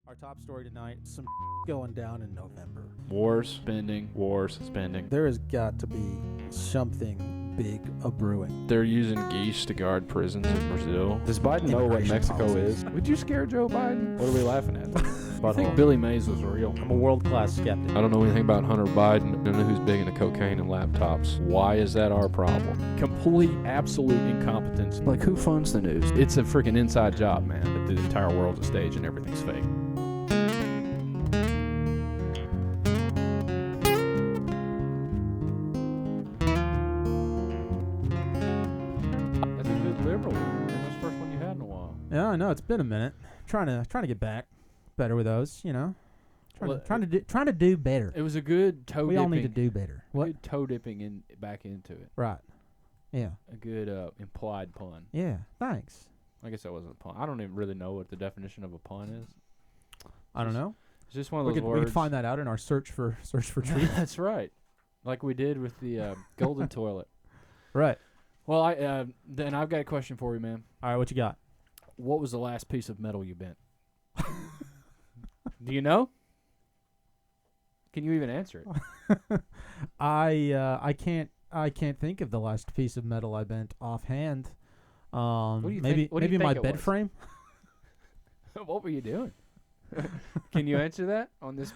Our top story tonight, some going down in November. Wars, spending. There has got to be something big a-brewing. They're using geese to guard prisons in Brazil. Does Biden know what Immigration Mexico policies. is? Would you scare Joe Biden? What are we laughing at? I think Butthole. Billy Mays was real. I'm a world-class skeptic. I don't know anything about Hunter Biden. I don't know who's big into cocaine and laptops. Why is that our problem? Complete, absolute incompetence. Like, who funds the news? It's a freaking inside job, man. That the entire world's a stage and everything's fake. That's a good liberal one. That was the first one you had in a while. Yeah, I know it's been a minute. Trying to get back better with those, you know. Trying to do better. It was a good toe We dipping. all need to do better. What? Good toe dipping back into it. Right. Yeah. A good implied pun. Yeah. Thanks. I guess that wasn't a pun. I don't even really know what the definition of a pun is. I don't know. It's just one of We those could words. find that out in our search for truth. That's right. Like we did with the golden toilet. Right. Well, then I've got a question for you, man. All right. What you got? What was the last piece of metal you bent? Do you know? Can you even answer it? I can't think of the last piece of metal I bent offhand. do you Maybe think- what do you maybe my think it bed was? frame. What were you doing? Can you answer that on this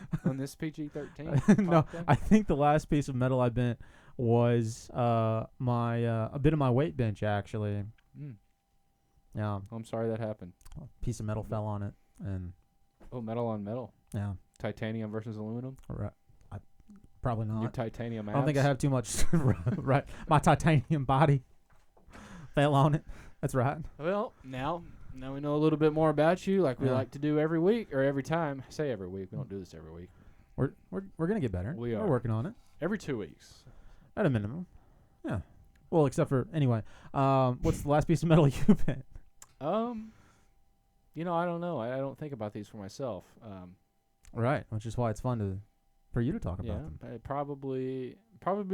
PG-13? No, podcast? I think the last piece of metal I bent was my a bit of my weight bench actually. Mm. Yeah, I'm sorry that happened. a piece of metal fell on it, and Oh, metal on metal. yeah, Titanium versus aluminum. probably Your not. titanium abs. I don't think I have too much. Right, my titanium body fell on it. That's right. Well, now we know a little bit more about you, like we Yeah. like to do every week or every time. I say every week. We don't do this every week. We're gonna get better. We We're are. working on it Every 2 weeks. at a minimum. Yeah. Well, except for anyway. What's the last piece of metal you bent? I don't know. I don't think about these for myself. Right, which is why it's fun for you to talk about them. Probably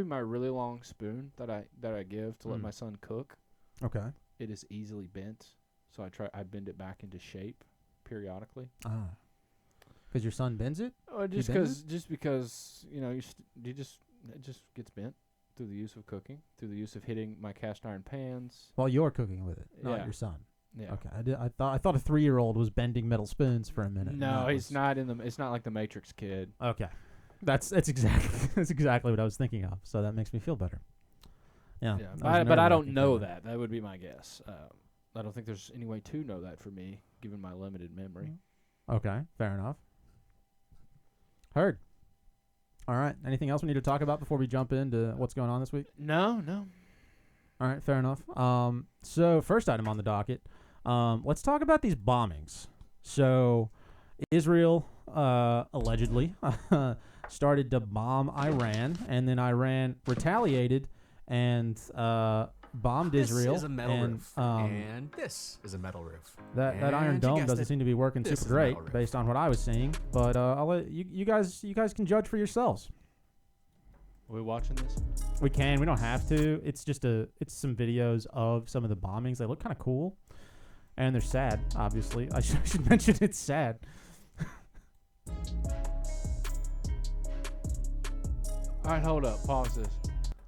my really long spoon that I give to let Mm. my son cook. Okay. It is easily bent, so I bend it back into shape periodically. Ah. Because your son bends it? Just bend it? because it just gets bent through the use of cooking, through the use of hitting my cast iron pans. While you're cooking with it, not Yeah. your son. Yeah. Okay. I thought a 3-year-old was bending metal spoons for a minute. and No, that he's was- not It's not like the Matrix kid. Okay. That's exactly that's exactly what I was thinking of. So that makes me feel better. Yeah. that was But I don't nerve-wracking know for me. that. That would be my guess. I don't think there's any way to know that for me, given my limited memory. Okay. Fair enough. Heard. All right. Anything else we need to talk about before we jump into what's going on this week? No. All right, fair enough. So first item on the docket, let's talk about these bombings. So Israel allegedly started to bomb Iran, and then Iran retaliated and bombed Israel. This is a metal and, roof, um, and this is a metal roof. that Iron And you Dome guessed doesn't it, seem to be working this super is a great metal roof. based on what I was seeing. But I'll let you guys can judge for yourselves. Are we watching this? We can. We don't have to. It's some videos of some of the bombings. They look kind of cool, and they're sad. Obviously, I should mention it's sad. All right, hold up. Pause this.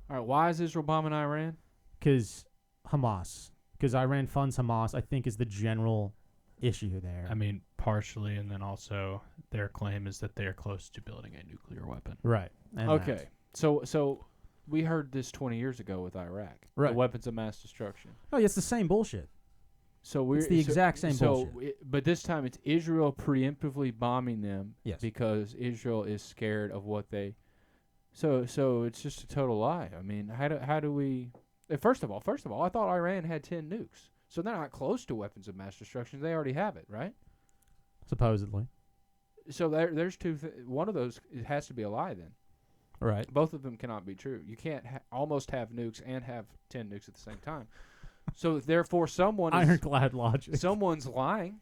All right, why is Israel bombing Iran? Because Iran funds Hamas. I think is the general issue there. I mean, partially, and then also their claim is that they are close to building a nuclear weapon. Right. And Okay, that. so we heard this 20 years ago with Iraq. Right. The weapons of mass destruction. Oh, yeah, it's the same bullshit. So we're It's the exact same bullshit. But this time it's Israel preemptively bombing them Yes. because Israel is scared of what they. So it's just a total lie. I mean, how do we? First of all, I thought Iran had 10 nukes, so they're not close to weapons of mass destruction. They already have it, right? Supposedly. So there's two. One of those it has to be a lie then. Right. Both of them cannot be true. You can't almost have nukes and have 10 nukes at the same time. So therefore, Ironclad logic. someone's lying.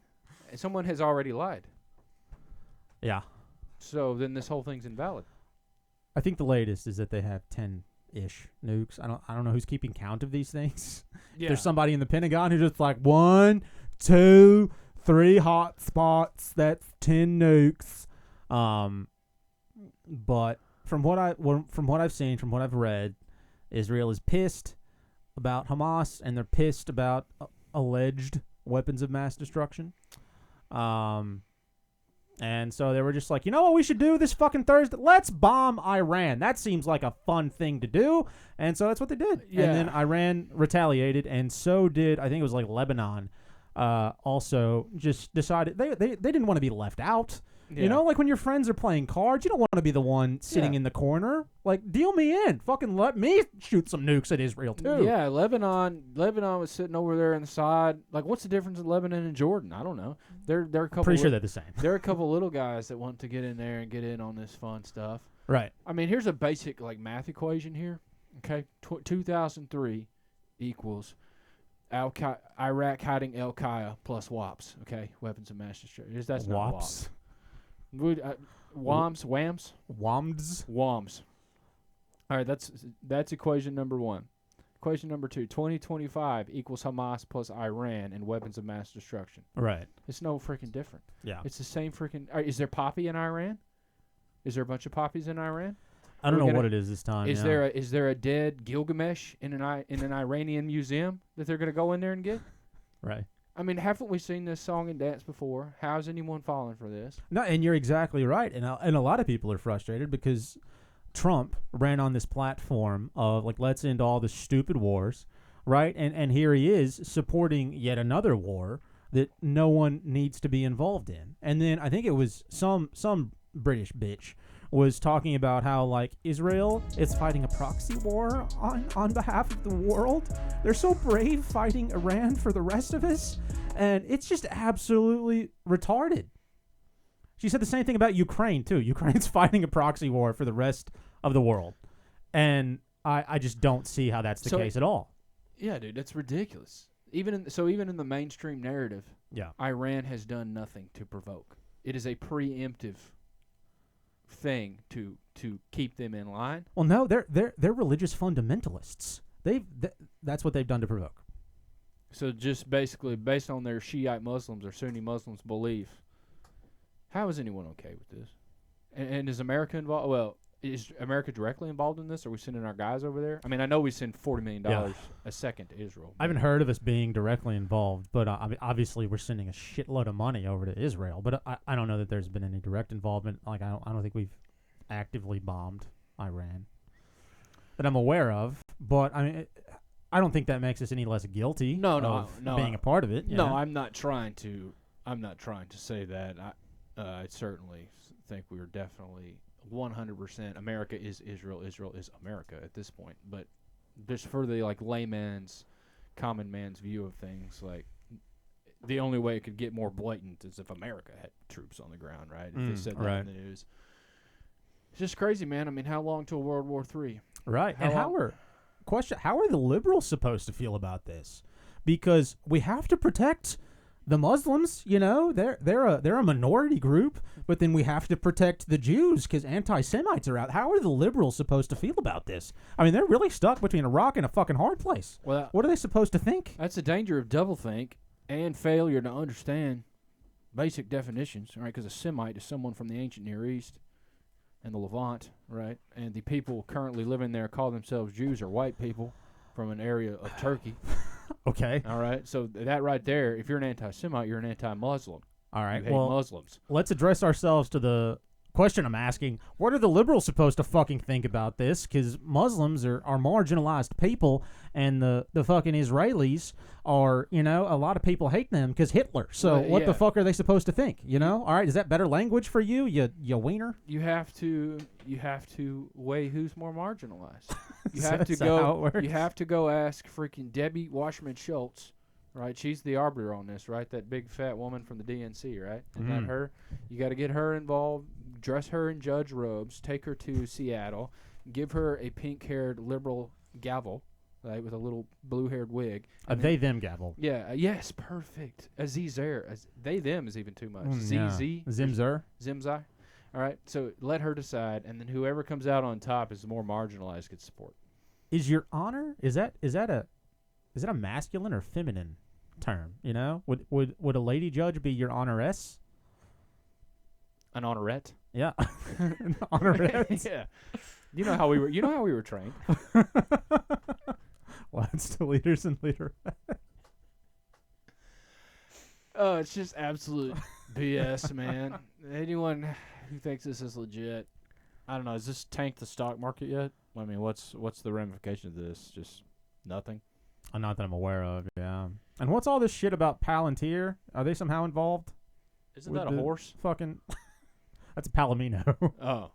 Someone has already lied. Yeah. So then this whole thing's invalid. I think the latest is that they have 10-ish nukes. I don't know who's keeping count of these things. Yeah. There's somebody in the Pentagon who's just like 1, 2, 3 hot spots. That's 10 nukes. But from what I've seen, from what I've read, Israel is pissed about Hamas, and they're pissed about alleged weapons of mass destruction. And so they were just like, you know what we should do this fucking Thursday? Let's bomb Iran. That seems like a fun thing to do. And so that's what they did. Yeah. And then Iran retaliated, and so did, I think it was like Lebanon, also just decided they didn't want to be left out. Yeah. You know, like when your friends are playing cards, you don't want to be the one sitting in the corner. Like, deal me in. Fucking let me shoot some nukes at Israel, too. Yeah, Lebanon was sitting over there on the side. Like, what's the difference in Lebanon and Jordan? I don't know. They're a couple. Pretty sure they're the same. They're a couple little guys that want to get in there and get in on this fun stuff. Right. I mean, here's a basic like math equation here. Okay, 2003 equals Iraq hiding Al Qaeda plus WAPs. Okay, weapons of mass destruction. That's not WAPs. WAMs. WAMs. All right, that's equation number 1. Equation number 2, 2025 equals Hamas plus Iran and weapons of mass destruction. Right. It's no freaking different. Yeah. It's the same freaking... Is there poppy in Iran? Is there a bunch of poppies in Iran? I don't know what it is this time. Is there a dead Gilgamesh in an Iranian museum that they're going to go in there and get? Right. I mean, haven't we seen this song and dance before? How's anyone falling for this? No, and you're exactly right. And a lot of people are frustrated because Trump ran on this platform of, like, let's end all the stupid wars, right? And here he is supporting yet another war that no one needs to be involved in. And then I think it was some British bitch was talking about how, like, Israel is fighting a proxy war on behalf of the world. They're so brave fighting Iran for the rest of us, and it's just absolutely retarded. She said the same thing about Ukraine, too. Ukraine's fighting a proxy war for the rest of the world, and I just don't see how that's the case at all. Yeah, dude, that's ridiculous. Even in the mainstream narrative, yeah, Iran has done nothing to provoke. It is a preemptive thing to keep them in line. Well, no, they're religious fundamentalists. That's what they've done to provoke. So just basically based on their Shiite Muslims or Sunni Muslims' belief, how is anyone okay with this? And is America involved? Well, is America directly involved in this? Are we sending our guys over there? I mean, I know we send $40 million a second to Israel. I haven't heard of us being directly involved, but I mean, obviously we're sending a shitload of money over to Israel. But I don't know that there's been any direct involvement. Like, I don't think we've actively bombed Iran that I'm aware of. But I mean, I don't think that makes us any less guilty. No, being a part of it. No, I'm not trying to say that. I certainly think we are definitely 100% America is Israel. Israel is America at this point. But just for the common man's view of things, like the only way it could get more blatant is if America had troops on the ground, right? If they said that in the news. It's just crazy, man. I mean, how long till World War III? Right. How are the liberals supposed to feel about this? Because we have to protect the Muslims, you know, they're a minority group, but then we have to protect the Jews because anti-Semites are out. How are the liberals supposed to feel about this? I mean, they're really stuck between a rock and a fucking hard place. Well, what are they supposed to think? That's the danger of doublethink and failure to understand basic definitions, right? Because a Semite is someone from the ancient Near East and the Levant, right? And the people currently living there call themselves Jews or white people from an area of Turkey. Okay. All right. So that right there, if you're an anti-Semite, you're an anti-Muslim. All right. You hate Muslims. Let's address ourselves to the question I'm asking. What are the liberals supposed to fucking think about this? Because Muslims are marginalized people, and the fucking Israelis are, you know, a lot of people hate them because Hitler. So what the fuck are they supposed to think? You know? All right. Is that better language for you, you wiener? You have to weigh who's more marginalized. You have to go ask freaking Debbie Wasserman Schultz, right? She's the arbiter on this, right? That big fat woman from the DNC, right? Isn't that her? You got to get her involved, dress her in judge robes, take her to Seattle, give her a pink-haired liberal gavel, right, with a little blue-haired wig. A they-them gavel. Yeah. Yes, perfect. Azizer. They-them is even too much. ZZ. Zimzer. Zimzai. All right, so let her decide, and then whoever comes out on top is the more marginalized gets support. Is your honor, is that a masculine or feminine term. You know, would a lady judge be your honoress? An honorette. Yeah, honoress. Yeah. You know how we were. You know how we were trained. Lads to leaders and leader. Oh, it's just absolute BS, man. Anyone who thinks this is legit, I don't know. Has this tanked the stock market yet? I mean, what's the ramification of this? Just nothing. Not that I'm aware of. Yeah. And what's all this shit about Palantir? Are they somehow involved? Isn't with that a the horse? Fucking. That's a Palomino. Oh.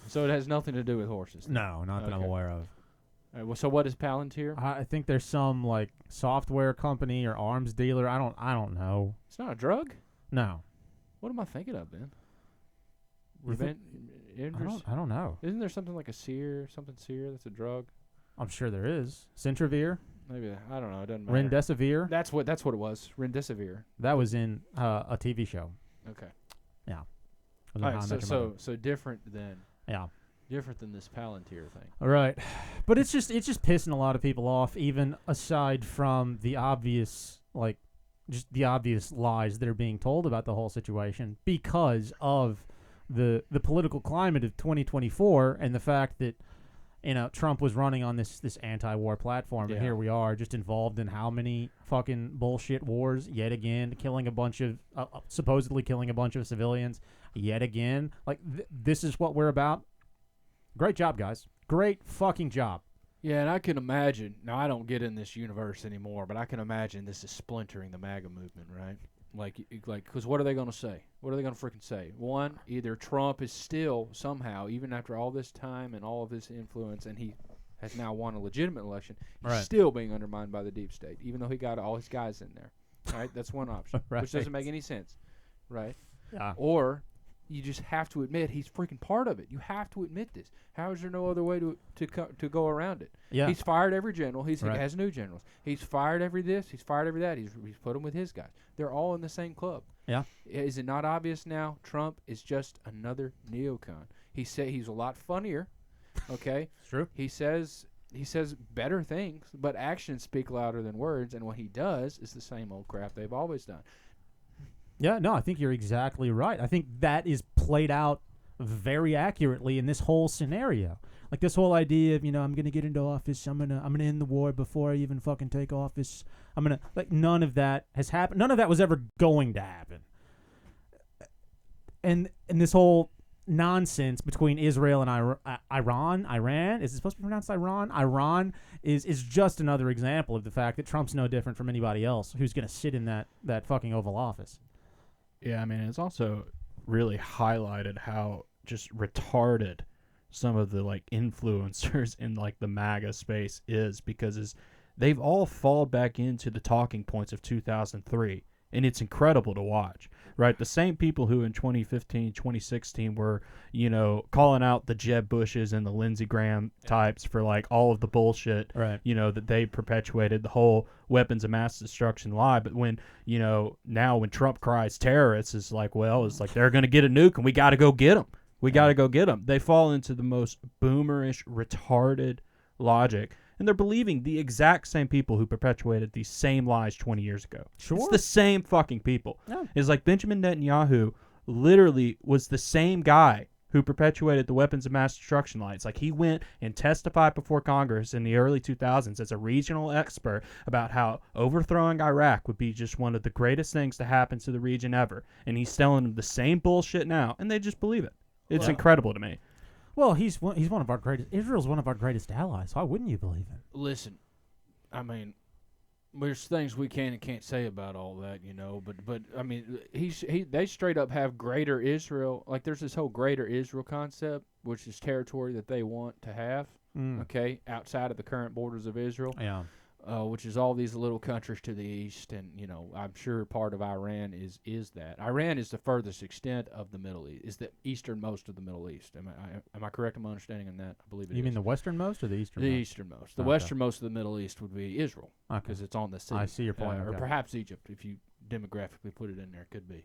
So it has nothing to do with horses. No, not that I'm Okay. aware of. All right, well, so what is Palantir? I think there's some like software company or arms dealer. I don't know. It's not a drug. No. What am I thinking of, Ben? You think- I don't know. Isn't there something like a sear that's a drug? I'm sure there is. Centrovir, Maybe I don't know. It doesn't matter. Remdesivir. That's what it was. Remdesivir. That was in a TV show. Okay. Yeah. It was on All How I right. Met Your Mother. So different than Yeah. this Palantir thing. All right. But it's just pissing a lot of people off, even aside from the obvious just the obvious lies that are being told about the whole situation because of the political climate of 2024 and the fact that Trump was running on this anti-war platform, and Yeah. here we are, just involved in how many fucking bullshit wars yet again, supposedly killing a bunch of civilians yet again. Like this is what we're about. Great job, guys. Great fucking job. Yeah, and I can imagine. Now I don't get in this universe anymore, but I can imagine this is splintering the MAGA movement, right? Like, because what are they going to say? What are they going to freaking say? One, either Trump is still somehow, even after all this time and all of this influence, and he has now won a legitimate election, he's Right. still being undermined by the deep state, even though he got all his guys in there. Right? That's one option, Right. which doesn't make any sense, right? Yeah. Or you just have to admit he's freaking part of it. You have to admit this. How is there no other way to go around it? Yeah. He's fired every general. He Right. has new generals. He's fired every this. He's fired every that. He's put them with his guys. They're all in the same club. Yeah. Is it not obvious now? Trump is just another neocon. He's a lot funnier. Okay. It's true. He says better things, but actions speak louder than words. And what he does is the same old crap they've always done. Yeah, no, I think you're exactly right. I think that is played out very accurately in this whole scenario. Like this whole idea of, I'm going to get into office, I'm going to end the war before I even fucking take office. None of that has happened. None of that was ever going to happen. And this whole nonsense between Israel and Iran, is it supposed to be pronounced Iran? Iran is just another example of the fact that Trump's no different from anybody else who's going to sit in that fucking Oval Office. Yeah, I mean, it's also really highlighted how just retarded some of the influencers in the MAGA space is, because they've all fallen back into the talking points of 2003, and it's incredible to watch, right? The same people who in 2015, 2016 were, calling out the Jeb Bushes and the Lindsey Graham types for all of the bullshit, Right. that they perpetuated, the whole weapons of mass destruction lie. But when, now when Trump cries terrorists, it's they're going to get a nuke and we got to go get them. We got to go get them. They fall into the most boomerish, retarded logic. And they're believing the exact same people who perpetuated these same lies 20 years ago. Sure. It's the same fucking people. Yeah. It's like Benjamin Netanyahu literally was the same guy who perpetuated the weapons of mass destruction lies. He went and testified before Congress in the early 2000s as a regional expert about how overthrowing Iraq would be just one of the greatest things to happen to the region ever. And he's telling them the same bullshit now, and they just believe it. It's incredible to me. Well, he's one of our greatest. Israel's one of our greatest allies. Why wouldn't you believe him? Listen, I mean, there's things we can and can't say about all that, But I mean, they straight up have Greater Israel. There's this whole Greater Israel concept, which is territory that they want to have. Okay, outside of the current borders of Israel. Yeah. Which is all these little countries to the east, and I'm sure part of Iran is that. Iran is the furthest extent of the Middle East, is the easternmost of the Middle East. Am I correct in my understanding on that? I believe it is. You mean the westernmost or the easternmost? The easternmost. The Okay. westernmost of the Middle East would be Israel, Okay. because it's on the sea. I see your point. Or Okay. perhaps Egypt, if you demographically put it in there, could be.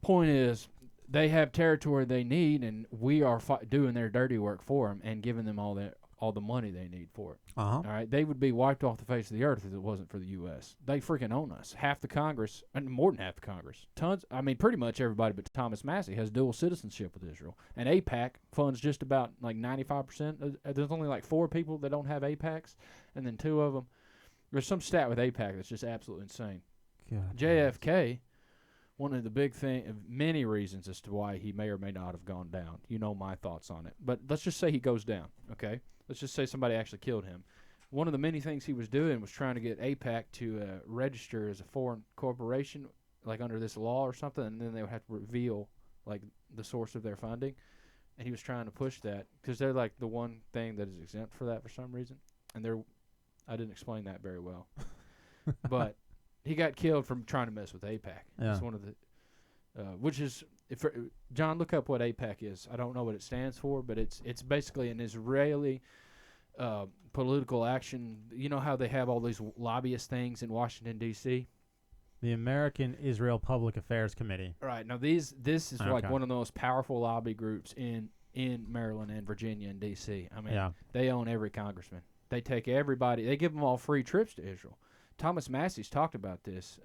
Point is, they have territory they need, and we are doing their dirty work for them and giving them all all the money they need for it. Uh-huh. All right, they would be wiped off the face of the earth if it wasn't for the U.S. They freaking own us. Half the Congress, and more than half the Congress, pretty much everybody but Thomas Massey has dual citizenship with Israel. And AIPAC funds just about like 95%. There's only like 4 people that don't have AIPACs, and then 2 of them. There's some stat with AIPAC that's just absolutely insane. God. JFK, one of the many reasons as to why he may or may not have gone down. You know my thoughts on it. But let's just say he goes down, okay? Let's just say somebody actually killed him. One of the many things he was doing was trying to get AIPAC to register as a foreign corporation, like under this law or something, and then they would have to reveal, like, the source of their funding. And he was trying to push that because they're, like, the one thing that is exempt for that for some reason. And I didn't explain that very well. But he got killed from trying to mess with AIPAC. Yeah. It's one of the, which is, John, look up what AIPAC is. I don't know what it stands for, but it's basically an Israeli political action. You know how they have all these lobbyist things in Washington, D.C.? The American Israel Public Affairs Committee. All right. Now, this is like Okay. one of the most powerful lobby groups in Maryland and Virginia and D.C. I mean, Yeah. they own every congressman. They take everybody. They give them all free trips to Israel. Thomas Massey's talked about this.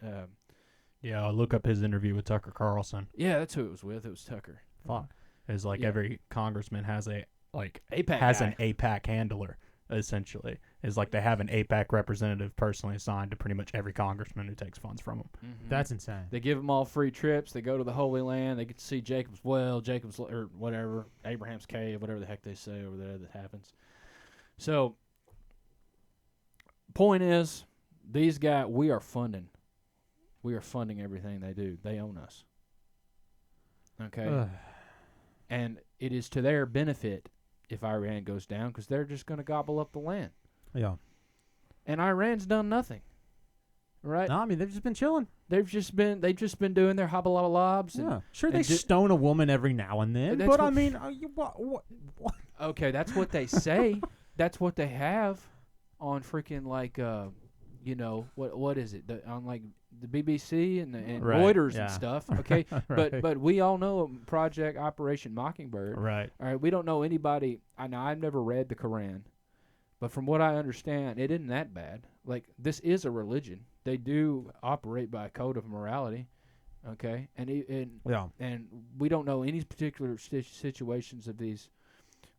Yeah, I'll look up his interview with Tucker Carlson. Yeah, that's who it was with. It was Tucker. Fuck. It's like Yeah. every congressman has an AIPAC guy. AIPAC handler, essentially. It's like they have an AIPAC representative personally assigned to pretty much every congressman who takes funds from them. Mhm. That's insane. They give them all free trips. They go to the Holy Land. They get to see Jacob's Well, or whatever, Abraham's Cave, whatever the heck they say over there that happens. So, point is, these guys, we are funding everything they do. They own us. Okay? Ugh. And it is to their benefit if Iran goes down because they're just going to gobble up the land. Yeah. And Iran's done nothing. Right? No, I mean, they've just been chilling. They've just been doing their hobble-lobs. Yeah. Sure, they and stone a woman every now and then, That's but I what- mean, what? Okay, that's what they say. That's what they have on freaking like what is it? On like the BBC and Right, Reuters yeah. and stuff. Okay, Right. but we all know Project Operation Mockingbird. Right. All right, we don't know anybody. I've never read the Quran, but from what I understand, it isn't that bad. Like this is a religion. They do operate by a code of morality. Okay, and we don't know any particular situations of these.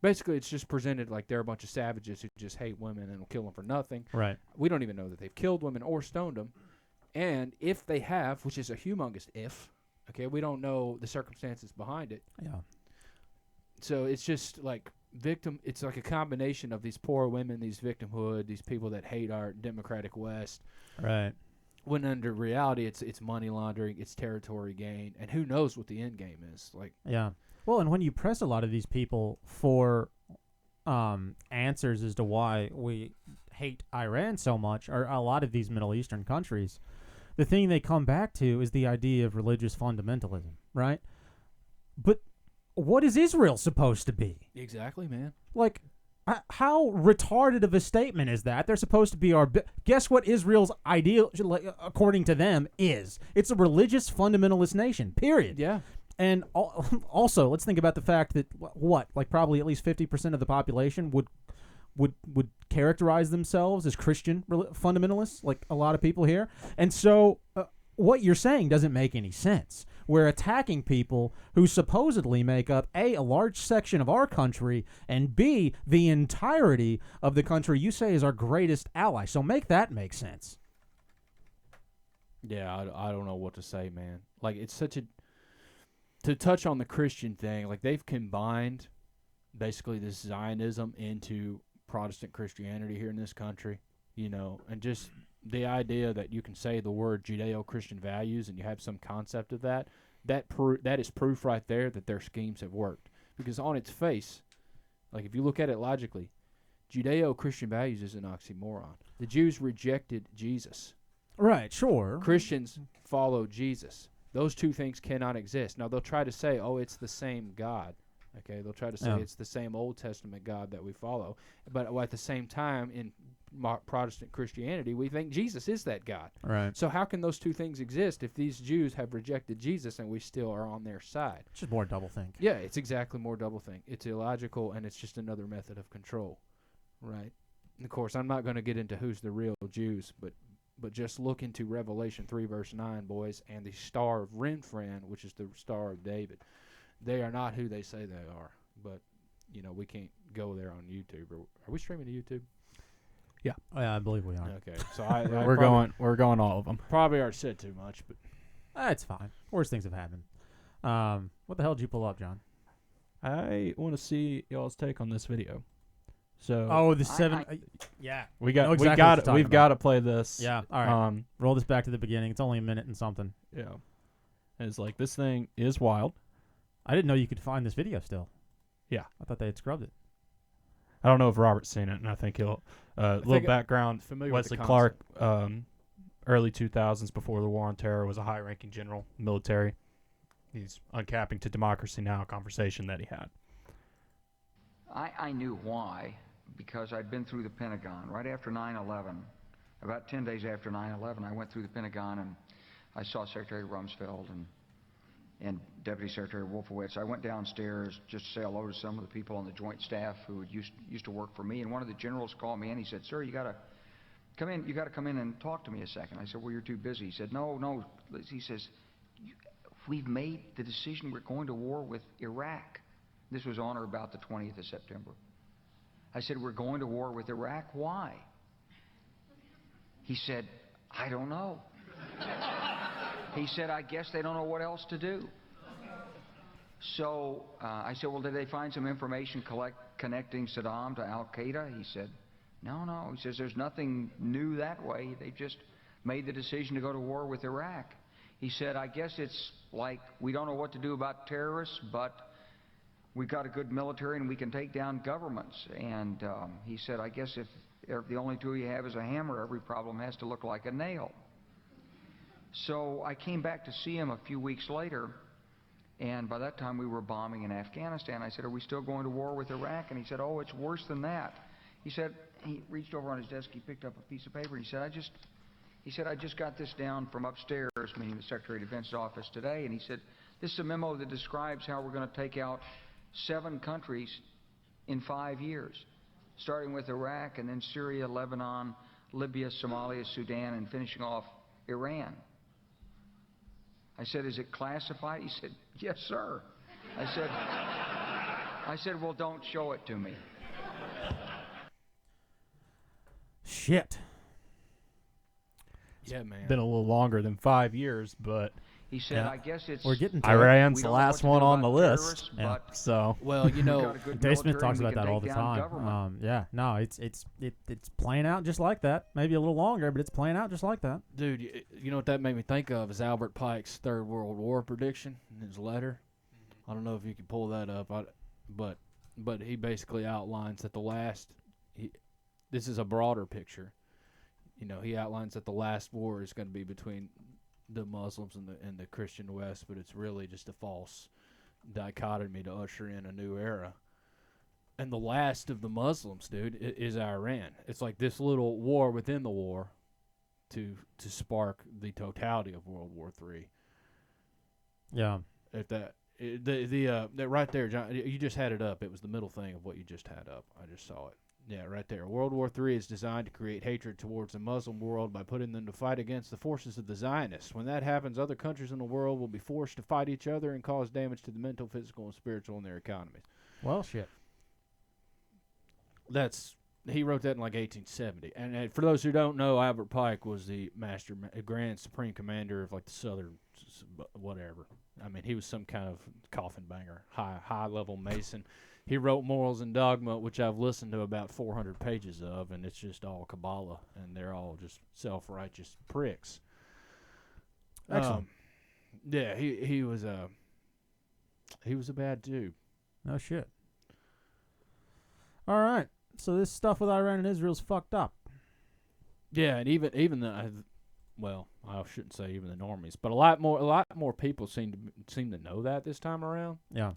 Basically, it's just presented like they're a bunch of savages who just hate women and will kill them for nothing. Right. We don't even know that they've killed women or stoned them. And if they have, which is a humongous if, okay, we don't know the circumstances behind it. Yeah. So it's just like it's like a combination of these poor women, these victimhood, these people that hate our democratic West. Right. When under reality, it's money laundering, it's territory gain, and who knows what the end game is. Like, Yeah. Well, and when you press a lot of these people for answers as to why we hate Iran so much, or a lot of these Middle Eastern countries, the thing they come back to is the idea of religious fundamentalism, right? But what is Israel supposed to be? exactly, man. Like, how retarded of a statement is that? They're supposed to be guess what Israel's ideal, according to them, is? It's a religious fundamentalist nation, period. Yeah. And also, let's think about the fact that probably at least 50% of the population would characterize themselves as Christian fundamentalists, like a lot of people here. And so, what you're saying doesn't make any sense. We're attacking people who supposedly make up A, a large section of our country, and B, the entirety of the country you say is our greatest ally. So make that make sense. Yeah, I don't know what to say, man. Like, it's such a... To touch on the Christian thing, like, they've combined basically this Zionism into Protestant Christianity here in this country, and just the idea that you can say the word Judeo-Christian values and you have some concept of that is proof right there that their schemes have worked. Because on its face, like, if you look at it logically, Judeo-Christian values is an oxymoron. The Jews rejected Jesus. Right, sure. Christians follow Jesus. Those two things cannot exist. Now, they'll try to say, oh, it's the same God. Okay, they'll try to say it's the same Old Testament God that we follow. But at the same time, in Protestant Christianity, we think Jesus is that God. Right. So how can those two things exist if these Jews have rejected Jesus and we still are on their side? It's just more doublethink. Yeah, it's exactly more doublethink. It's illogical, and it's just another method of control. Right. And of course, I'm not going to get into who's the real Jews, but just look into Revelation 3 verse 9, boys, and the star of Renfran, which is the star of David. They are not who they say they are. But we can't go there on YouTube. Are we streaming to YouTube? Yeah, I believe we are. Okay, so I We're going all of them. probably already said too much, but It's fine. Worse things have happened. What the hell did you pull up, John? I want to see y'all's take on this video. So Oh, the seven. Yeah, we know got exactly what we got you're talking we've about. got to play this. yeah. All right. Roll this back to the beginning. It's only a minute and something. Yeah. And it's like this thing is wild. I didn't know you could find this video still. Yeah. I thought they had scrubbed it. I don't know if Robert's seen it, and I think he'll. Little background: familiar with the Wesley Clark, early 2000s, before the War on Terror, was a high-ranking general, military. He's uncapping to democracy now. A conversation that he had. I knew why, because I'd been through the Pentagon right after 9/11. About 10 days after 9/11, I went through the Pentagon and I saw Secretary Rumsfeld and Deputy Secretary Wolfowitz. I went downstairs just to say hello to some of the people on the Joint Staff who used to work for me, and one of the generals called me in. He said, "Sir, you got to come in. You got to come in and talk to me a second." I said, "Well, you're too busy." He said, "No." He says, "We've made the decision. We're going to war with Iraq." This was on or about the 20th of September. I said, "We're going to war with Iraq. Why?" He said, "I don't know." He said, "I guess they don't know what else to do." So I said, "Well, did they find some information connecting Saddam to Al-Qaeda?" He said, No. He says, "There's nothing new that way. They just made the decision to go to war with Iraq." He said, "I guess it's like we don't know what to do about terrorists, but we've got a good military and we can take down governments." And he said, "I guess if the only tool you have is a hammer, every problem has to look like a nail." So I came back to see him a few weeks later, and by that time we were bombing in Afghanistan. I said, "Are we still going to war with Iraq?" And he said, "Oh, it's worse than that." He said, he reached over on his desk, he picked up a piece of paper, and he said, I just got this down from upstairs," meaning the Secretary of Defense's office today, and he said, "This is a memo that describes how we're going to take out 7 countries in 5 years, starting with Iraq and then Syria, Lebanon, Libya, Somalia, Sudan, and finishing off Iran." I said, "Is it classified?" He said, "Yes, sir." I said, "Well, don't show it to me." Shit. yeah, man. Been a little longer than 5 years, but He said, Yeah. "I guess it's We're getting to it. Iran's we the don't know last what to one do on the about list. terrorists, Yeah. but So Well, we've got a good Dave Smith military talks and we about that can all take the down time. government." Yeah, no, it's playing out just like that. Maybe a little longer, but it's playing out just like that. Dude, you know what that made me think of is Albert Pike's Third World War prediction in his letter. I don't know if you can pull that up, but he basically outlines that this is a broader picture. He outlines that the last war is going to be between the Muslims and the Christian West, but it's really just a false dichotomy to usher in a new era. And the last of the Muslims, dude, is Iran. It's like this little war within the war to spark the totality of World War III. Yeah. If that that right there, John, you just had it up. It was the middle thing of what you just had up. I just saw it. Yeah, right there. World War III is designed to create hatred towards the Muslim world by putting them to fight against the forces of the Zionists. When that happens, other countries in the world will be forced to fight each other and cause damage to the mental, physical, and spiritual in their economies. Well, shit. He wrote that in like 1870. And for those who don't know, Albert Pike was the Grand Supreme Commander of like the Southern whatever. I mean, he was some kind of coffin banger, high level Mason. He wrote Morals and Dogma, which I've listened to about 400 pages of, and it's just all Kabbalah, and they're all just self-righteous pricks. Excellent. Yeah, he was a bad dude. No shit. All right. So this stuff with Iran and Israel's fucked up. Yeah, and even the well, I shouldn't say even the normies, but a lot more people seem to know that this time around. Yeah.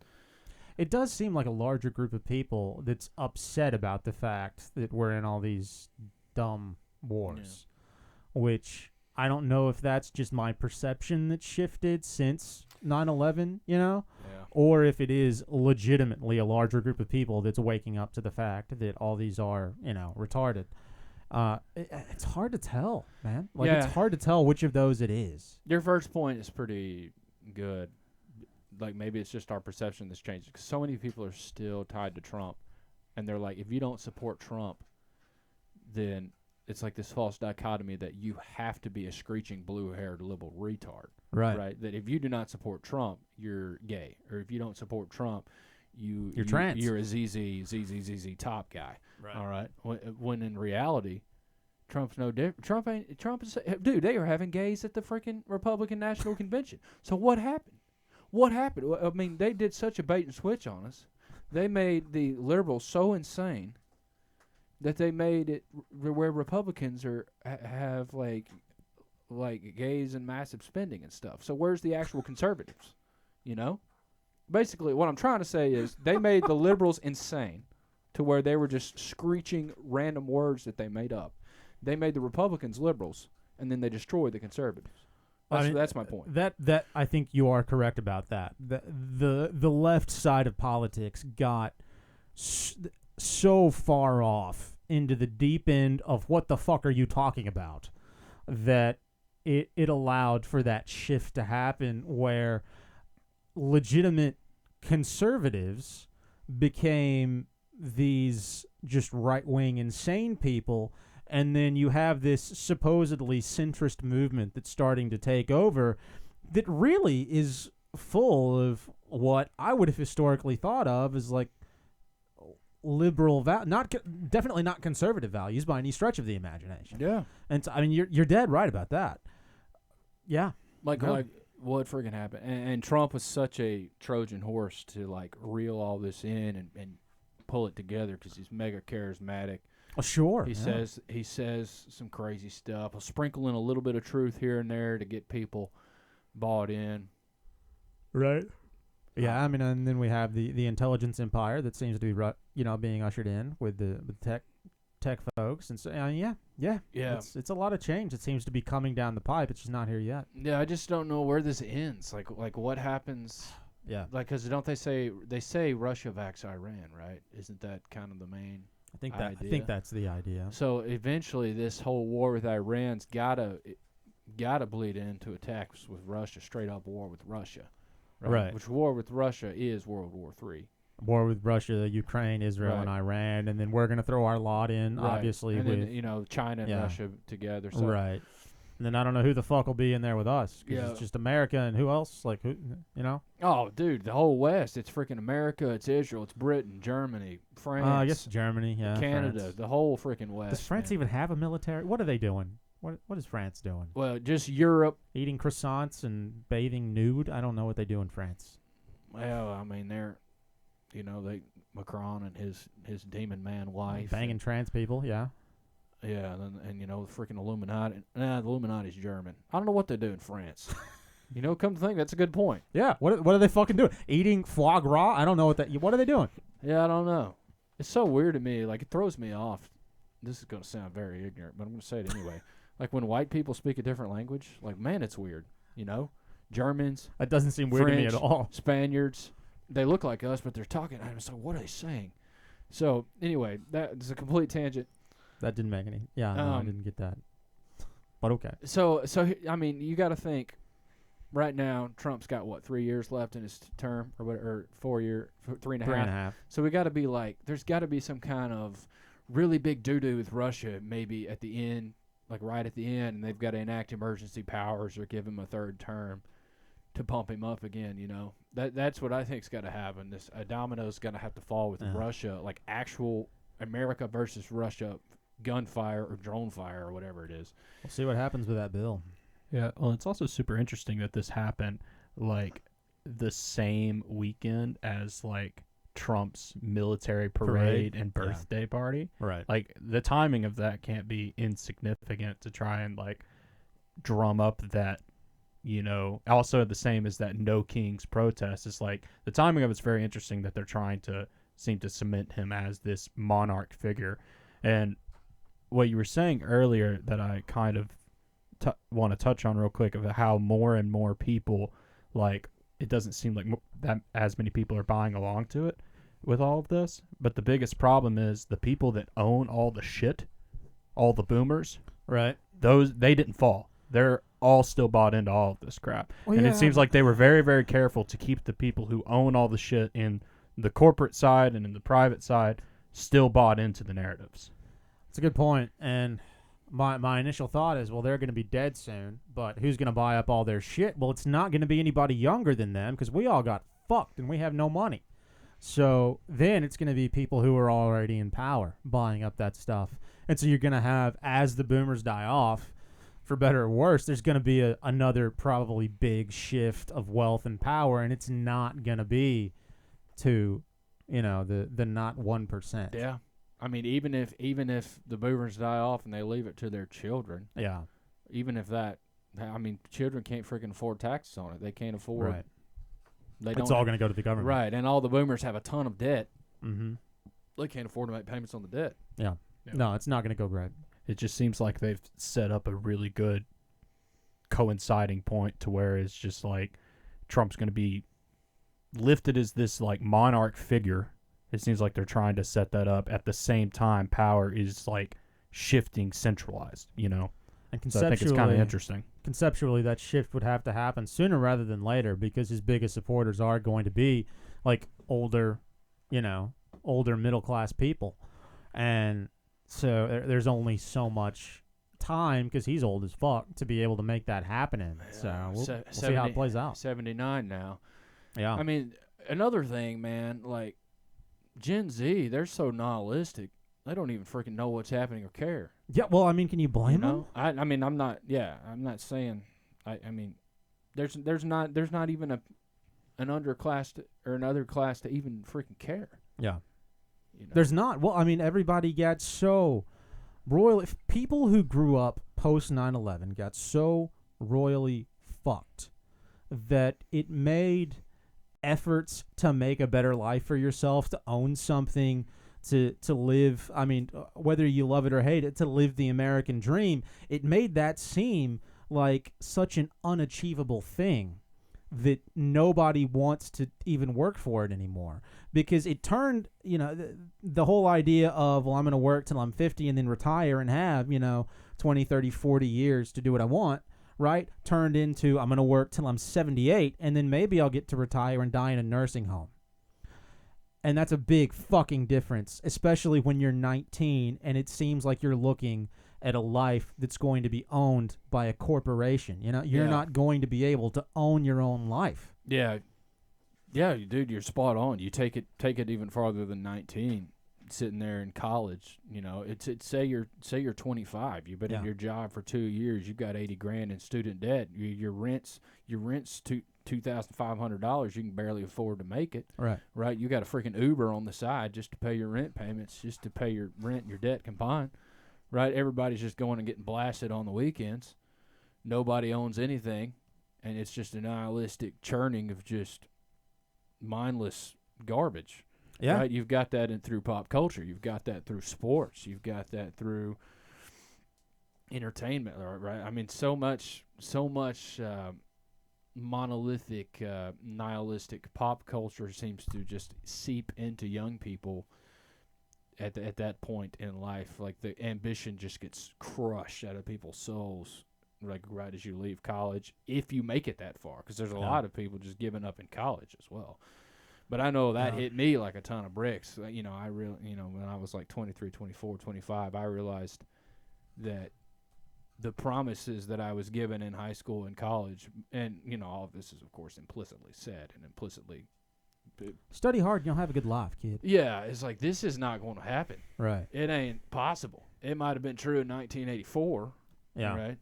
It does seem like a larger group of people that's upset about the fact that we're in all these dumb wars, which I don't know if that's just my perception that shifted since 9/11, you know, Yeah. or if it is legitimately a larger group of people that's waking up to the fact that all these are, you know, retarded. It's hard to tell, man. Like, Yeah. it's hard to tell which of those it is. Your first point is pretty good. Like, maybe it's just our perception that's changed. Because so many people are still tied to Trump. And they're like, if you don't support Trump, then it's like this false dichotomy that you have to be a screeching blue-haired liberal retard. Right? That if you do not support Trump, you're gay. Or if you don't support Trump, you're trans. You're a ZZ top guy. Right. All right? When in reality, Trump's no different. Trump is, dude, they are having gays at the freaking Republican National Convention. So what happened? What happened? I mean, they did such a bait and switch on us. They made the liberals so insane that they made it where Republicans have like gays and massive spending and stuff. So where's the actual conservatives? You know? Basically, what I'm trying to say is they made the liberals insane to where they were just screeching random words that they made up. They made the Republicans liberals, and then they destroyed the conservatives. That's my point. That I think you are correct about that. The left side of politics got so far off into the deep end of what the fuck are you talking about that it allowed for that shift to happen where legitimate conservatives became these just right-wing insane people. And then you have this supposedly centrist movement that's starting to take over that really is full of what I would have historically thought of as like liberal, definitely not conservative values by any stretch of the imagination. Yeah. And I mean, you're dead right about that. Yeah. Like what friggin' happened? And Trump was such a Trojan horse to like reel all this in and pull it together because he's mega charismatic. Oh, sure. He says some crazy stuff. I'll sprinkle in a little bit of truth here and there to get people bought in. Right. Yeah, I mean, and then we have the intelligence empire that seems to be being ushered in with the tech folks, and so yeah. It's a lot of change. It seems to be coming down the pipe. It's just not here yet. Yeah, I just don't know where this ends. Like what happens? Yeah. Like, because don't they say Russia backs Iran, right? Isn't that kind of the main? I think that's the idea. So eventually, this whole war with Iran's gotta bleed into attacks with Russia, straight up war with Russia, right? Which war with Russia is World War III. War with Russia, Ukraine, Israel, and Iran, and then we're gonna throw our lot in, obviously, and with then, China and Russia together. So. Right. And then I don't know who the fuck will be in there with us. Because it's just America and who else? Like, who, Oh, dude, the whole West. It's freaking America. It's Israel. It's Britain, Germany, France. I guess Germany, Canada, France. the whole freaking West. Does France even have a military? What are they doing? What is France doing? Well, just Europe. Eating croissants and bathing nude? I don't know what they do in France. Well, I mean, they're, Macron and his demon man wife. Banging trans people, yeah. Yeah, and the freaking Illuminati. The Illuminati's German. I don't know what they do in France. Come to think, that's a good point. Yeah, what are they fucking doing? Eating foie gras? I don't know what are they doing? Yeah, I don't know. It's so weird to me. Like, it throws me off. This is going to sound very ignorant, but I'm going to say it anyway. Like, when white people speak a different language, like, man, it's weird. Germans. That doesn't seem weird French, to me at all. Spaniards. They look like us, but they're talking. I'm just like, what are they saying? So, anyway, that is a complete tangent. That didn't make any. Yeah, no, I didn't get that. But okay. So I mean, you got to think. Right now, Trump's got 3 years left in his term, or 4 year, 3.5. 3.5. So we got to be like, there's got to be some kind of really big doo doo with Russia, maybe at the end, like right at the end, and they've got to enact emergency powers or give him a third term to pump him up again. That's what I think's got to happen. A domino's going to have to fall with Russia, like actual America versus Russia. Gunfire or drone fire or whatever it is. We'll see what happens with that bill. Yeah, well, it's also super interesting that this happened like the same weekend as like Trump's military parade and birthday party. Right. Like the timing of that can't be insignificant to try and like drum up that, also the same as that No Kings protest. It's like the timing of it's very interesting that they're trying to seem to cement him as this monarch figure. And what you were saying earlier that I kind of want to touch on real quick of how more and more people like it doesn't seem like that as many people are buying along to it with all of this. But the biggest problem is the people that own all the shit, all the boomers, Right. they didn't fall. They're all still bought into all of this crap. Well, and yeah, it seems like they were very, very careful to keep the people who own all the shit in the corporate side and in the private side still bought into the narratives. It's a good point. And my initial thought is, well, they're going to be dead soon, but who's going to buy up all their shit? Well, it's not going to be anybody younger than them because we all got fucked and we have no money. So then it's going to be people who are already in power buying up that stuff. And so you're going to have, as the boomers die off, for better or worse, there's going to be another probably big shift of wealth and power, and it's not going to be to, the not 1%. Yeah. I mean, even if the boomers die off and they leave it to their children, Yeah. even if that, I mean, children can't freaking afford taxes on it. They can't afford. Right. They It's don't all going to go to the government. Right, and all the boomers have a ton of debt. Mm-hmm. They can't afford to make payments on the debt. Yeah. No, it's not going to go great. It just seems like they've set up a really good coinciding point to where it's just like Trump's going to be lifted as this like monarch figure. It seems like they're trying to set that up at the same time power is like shifting centralized, And so I think it's kind of interesting. Conceptually, that shift would have to happen sooner rather than later because his biggest supporters are going to be like older middle-class people. And so there's only so much time because he's old as fuck to be able to make that happen in. So we'll see how it plays out. 79 now. Yeah. I mean, another thing, man, like Gen Z, they're so nihilistic. They don't even freaking know what's happening or care. Yeah, well, I mean, can you blame You them? know? I'm not saying, I mean, there's not even an underclass or another class to even freaking care. Yeah. There's not. Well, I mean, everybody got so royally. People who grew up post 9/11 got so royally fucked that it made efforts to make a better life for yourself, to own something, to live. I mean, whether you love it or hate it, to live the American dream. It made that seem like such an unachievable thing that nobody wants to even work for it anymore because it turned, the whole idea of, well, I'm going to work till I'm 50 and then retire and have, 20, 30, 40 years to do what I want, right? Turned into, I'm going to work till I'm 78 and then maybe I'll get to retire and die in a nursing home. And that's a big fucking difference, especially when you're 19 and it seems like you're looking at a life that's going to be owned by a corporation. You're not going to be able to own your own life. Yeah, dude, you're spot on. You take it even farther than 19. Sitting there in college, it's say you're 25. You've been in your job for 2 years. You've got $80,000 in student debt. Your rent's $2,500. You can barely afford to make it. Right. You got a freaking Uber on the side just to pay your rent payments, just to pay your rent and your debt combined. Right, everybody's just going and getting blasted on the weekends. Nobody owns anything, and it's just a nihilistic churning of just mindless garbage. Yeah, right. You've got that through pop culture. You've got that through sports. You've got that through entertainment. Right. I mean, so much monolithic, nihilistic pop culture seems to just seep into young people. At that point in life, like the ambition just gets crushed out of people's souls, like right as you leave college, if you make it that far, because there's a lot of people just giving up in college as well. But I know that hit me like a ton of bricks. I really, when I was like 23, 24, 25, I realized that the promises that I was given in high school and college, and all of this is of course implicitly said and implicitly. Study hard and you'll have a good life, kid. Yeah, it's like this is not going to happen. Right. It ain't possible. It might have been true in 1984. Yeah. Right.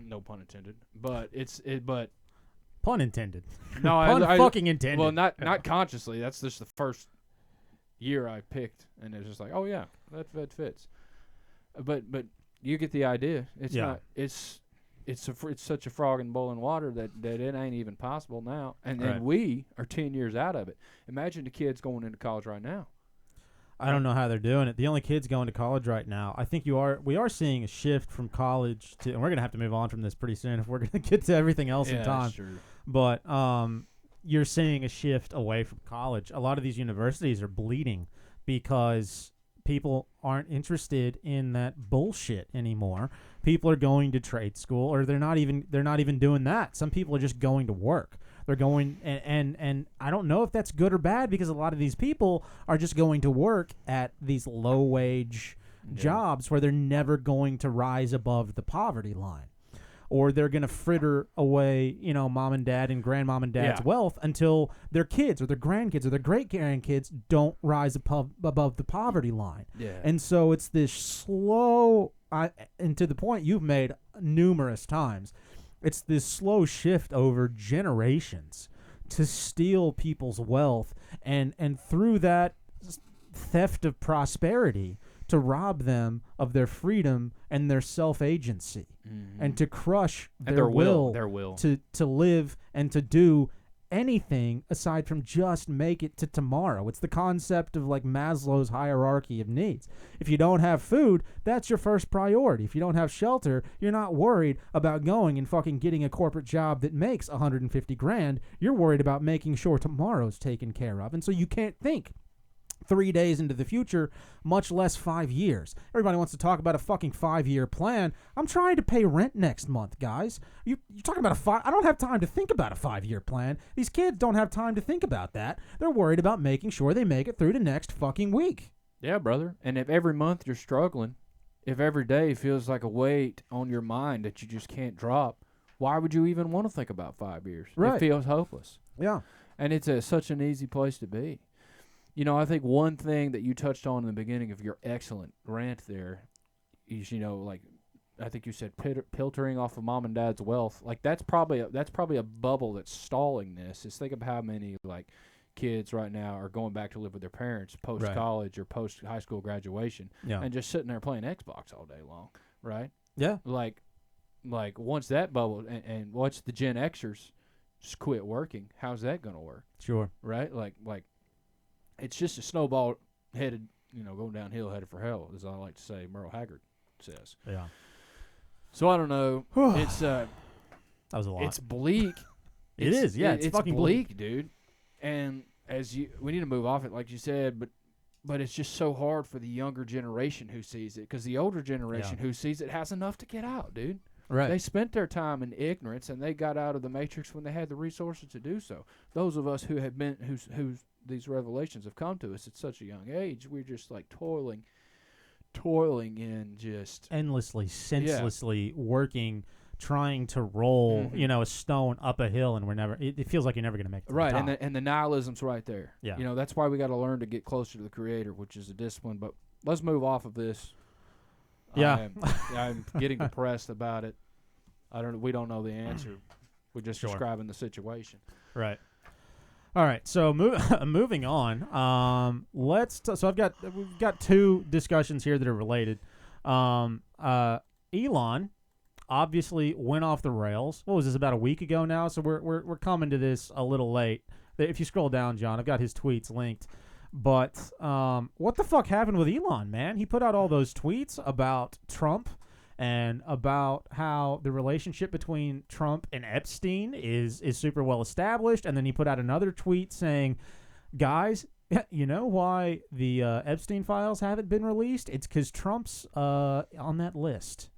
No pun intended. But pun intended. No, pun fucking intended. Well, not consciously. That's just the first year I picked, and it's just like, oh yeah, that fits. But you get the idea. It's not. It's such a frog in boiling water that it ain't even possible now. And then we are 10 years out of it. Imagine the kids going into college right now. I don't know how they're doing it. The only kids going to college right now, I think we are seeing a shift from college to, and we're going to have to move on from this pretty soon if we're going to get to everything else in time. That's true. But you're seeing a shift away from college. A lot of these universities are bleeding because people aren't interested in that bullshit anymore. People are going to trade school, or they're not even doing that. Some people are just going to work. They're going and I don't know if that's good or bad, because a lot of these people are just going to work at these low wage jobs where they're never going to rise above the poverty line. Or they're going to fritter away, mom and dad and grandmom and dad's wealth until their kids or their grandkids or their great-grandkids don't rise above the poverty line. Yeah. And so it's this slow, and to the point you've made numerous times, it's this slow shift over generations to steal people's wealth and through that theft of prosperity to rob them of their freedom and their self-agency, and to crush their will to live and to do anything aside from just make it to tomorrow. It's the concept of like Maslow's hierarchy of needs. If you don't have food, that's your first priority. If you don't have shelter, you're not worried about going and fucking getting a corporate job that makes 150 grand. You're worried about making sure tomorrow's taken care of. And so you can't think 3 days into the future, much less 5 years. Everybody wants to talk about a fucking 5-year plan. I'm trying to pay rent next month, guys. You're talking about I don't have time to think about a 5-year plan. These kids don't have time to think about that. They're worried about making sure they make it through the next fucking week. Yeah, brother. And if every month you're struggling, if every day feels like a weight on your mind that you just can't drop, why would you even want to think about 5 years? Right. It feels hopeless. Yeah. And it's such an easy place to be. I think one thing that you touched on in the beginning of your excellent rant there is, I think you said filtering off of mom and dad's wealth. Like that's probably a bubble that's stalling this. Is think of how many like kids right now are going back to live with their parents post college or post high school graduation, and just sitting there playing Xbox all day long, right? Yeah. Like once that bubble and once the Gen Xers just quit working, how's that gonna work? Sure. Right? Like. It's just a snowball headed, going downhill, headed for hell, as I like to say. Merle Haggard says. Yeah. So I don't know. It's that was a lot. It's bleak. It is. Yeah, it's fucking bleak, dude. And we need to move off it, like you said, but it's just so hard for the younger generation who sees it, because the older generation who sees it has enough to get out, dude. Right. They spent their time in ignorance, and they got out of the matrix when they had the resources to do so. Those of us who have been who's these revelations have come to us at such a young age, we're just like toiling in just endlessly, senselessly working, trying to roll, a stone up a hill, and we're never. It feels like you're never going to make it to the top. And the nihilism's right there. Yeah. That's why we got to learn to get closer to the Creator, which is a discipline. But let's move off of this. Yeah, I'm getting depressed about it. We don't know the answer. We're just describing the situation. Right. All right, so moving on. So we've got two discussions here that are related. Elon obviously went off the rails. What was this, about a week ago now? So we're coming to this a little late. If you scroll down, John, I've got his tweets linked. But what the fuck happened with Elon, man? He put out all those tweets about Trump and about how the relationship between Trump and Epstein is super well established. And then he put out another tweet saying, guys, you know why the Epstein files haven't been released? It's because Trump's on that list.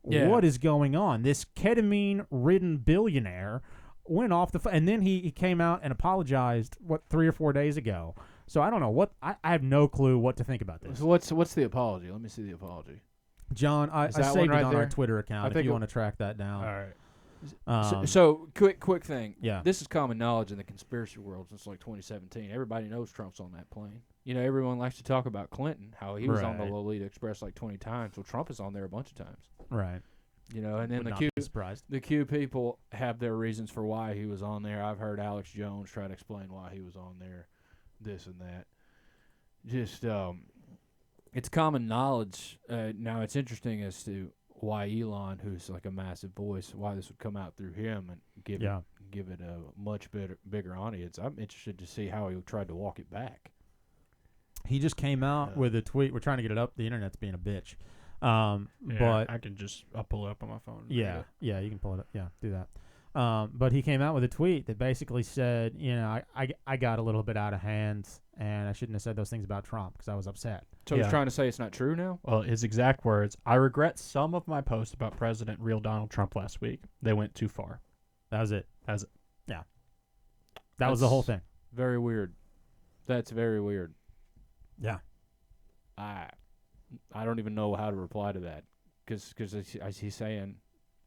Yeah. What is going on? This ketamine-ridden billionaire went off and then he came out and apologized, 3 or 4 days ago. So I don't know I have no clue what to think about this. So what's the apology? Let me see the apology. John, I saved it on our Twitter account if you want to track that down. All right. So quick thing. Yeah. This is common knowledge in the conspiracy world since like 2017. Everybody knows Trump's on that plane. everyone likes to talk about Clinton, how he was on the Lolita Express like 20 times. Well, Trump is on there a bunch of times. Right. And then the Q people have their reasons for why he was on there. I've heard Alex Jones try to explain why he was on there, this and that. Just it's common knowledge. Now, it's interesting as to why Elon, who's like a massive voice, why this would come out through him and give it a much bigger audience. I'm interested to see how he tried to walk it back. He just came out with a tweet. We're trying to get it up. The internet's being a bitch. But I can I'll pull it up on my phone. Yeah, you can pull it up. Yeah, do that. But he came out with a tweet that basically said, I got a little bit out of hand, and I shouldn't have said those things about Trump because I was upset. So he's trying to say it's not true now? Well, his exact words, I regret some of my posts about President real Donald Trump last week. They went too far. That was it. Yeah. That was the whole thing. Very weird. That's very weird. Yeah. I don't even know how to reply to that because as he's saying,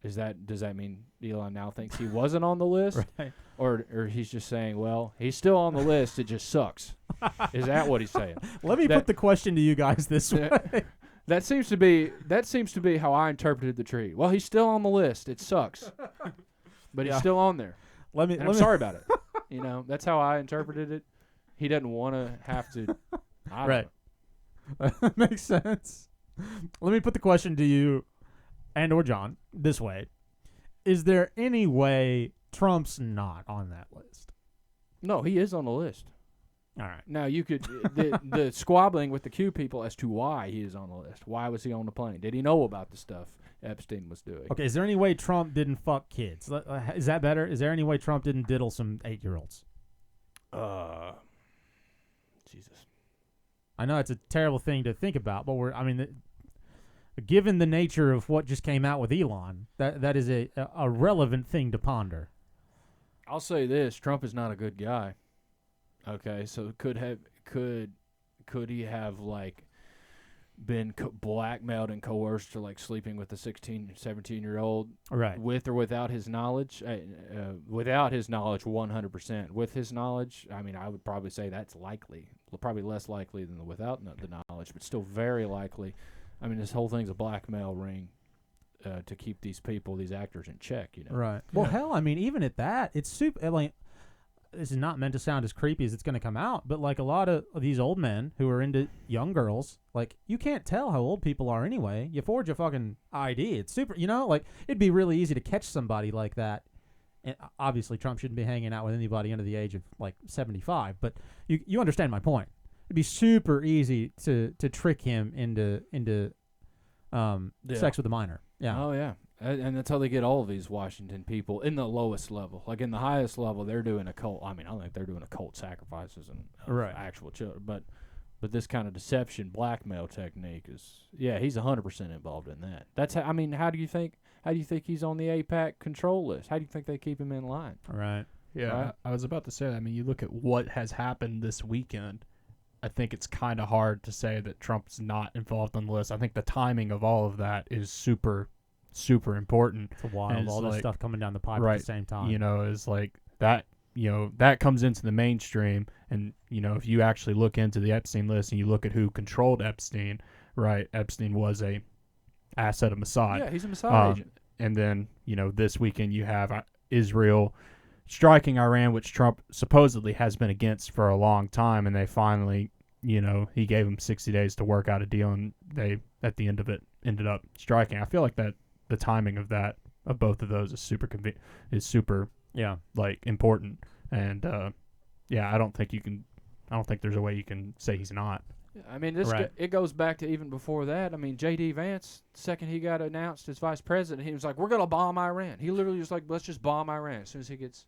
does that mean Elon now thinks he wasn't on the list, Right. or he's just saying, well, he's still on the list, it just sucks? Is that what he's saying? Let me put the question to you guys this way. That seems to be how I interpreted the tweet. Well, he's still on the list. It sucks, but he's still on there. I'm sorry about it. That's how I interpreted it. He doesn't want to have to. I don't know. Makes sense. Let me put the question to you and/or John this way: is there any way Trump's not on that list? No, he is on the list. All right. Now you could the squabbling with the Q people as to why he is on the list. Why was he on the plane? Did he know about the stuff Epstein was doing? Okay. Is there any way Trump didn't fuck kids? Is that better? Is there any way Trump didn't diddle some 8-year-olds? Jesus. I know it's a terrible thing to think about, but given the nature of what just came out with Elon, that is a relevant thing to ponder. I'll say this: Trump is not a good guy. Okay, so could he have been blackmailed and coerced to sleeping with a 16, 17-year-old, right? With or without his knowledge? Without his knowledge, 100%. With his knowledge, I would probably say that's likely. Probably less likely than without the knowledge, but still very likely. This whole thing's a blackmail ring to keep these actors in check. Right. Well, hell, even at that, it's super. This is not meant to sound as creepy as it's going to come out, but a lot of these old men who are into young girls, you can't tell how old people are anyway. You forge a fucking ID. It's super, it'd be really easy to catch somebody like that. And obviously Trump shouldn't be hanging out with anybody under the age of 75, but you understand my point. It'd be super easy to trick him into sex with a minor. Yeah. Oh yeah. And that's how they get all of these Washington people in the lowest level. In the highest level, they're doing occult. I don't think they're doing occult sacrifices and actual children. But this kind of deception, blackmail technique is, he's 100% involved in that. That's how. How do you think he's on the AIPAC control list? How do you think they keep him in line? Right. Yeah. Right? I was about to say that. You look at what has happened this weekend. I think it's kind of hard to say that Trump's not involved on the list. I think the timing of all of that is super important. It's wild, all this stuff coming down the pipe at the same time. Is that, that comes into the mainstream. And, if you actually look into the Epstein list and you look at who controlled Epstein, right, Epstein was a asset of Mossad. Yeah, he's a Mossad agent. And then, this weekend you have Israel striking Iran, which Trump supposedly has been against for a long time. And they finally, he gave them 60 days to work out a deal. And they, at the end of it, ended up striking. I feel like that the timing of both of those is super important. And I don't think there's a way you can say he's not. It goes back to even before that. J.D. Vance, the second he got announced as vice president, he was like, we're going to bomb Iran. He literally was like, let's just bomb Iran as soon as he gets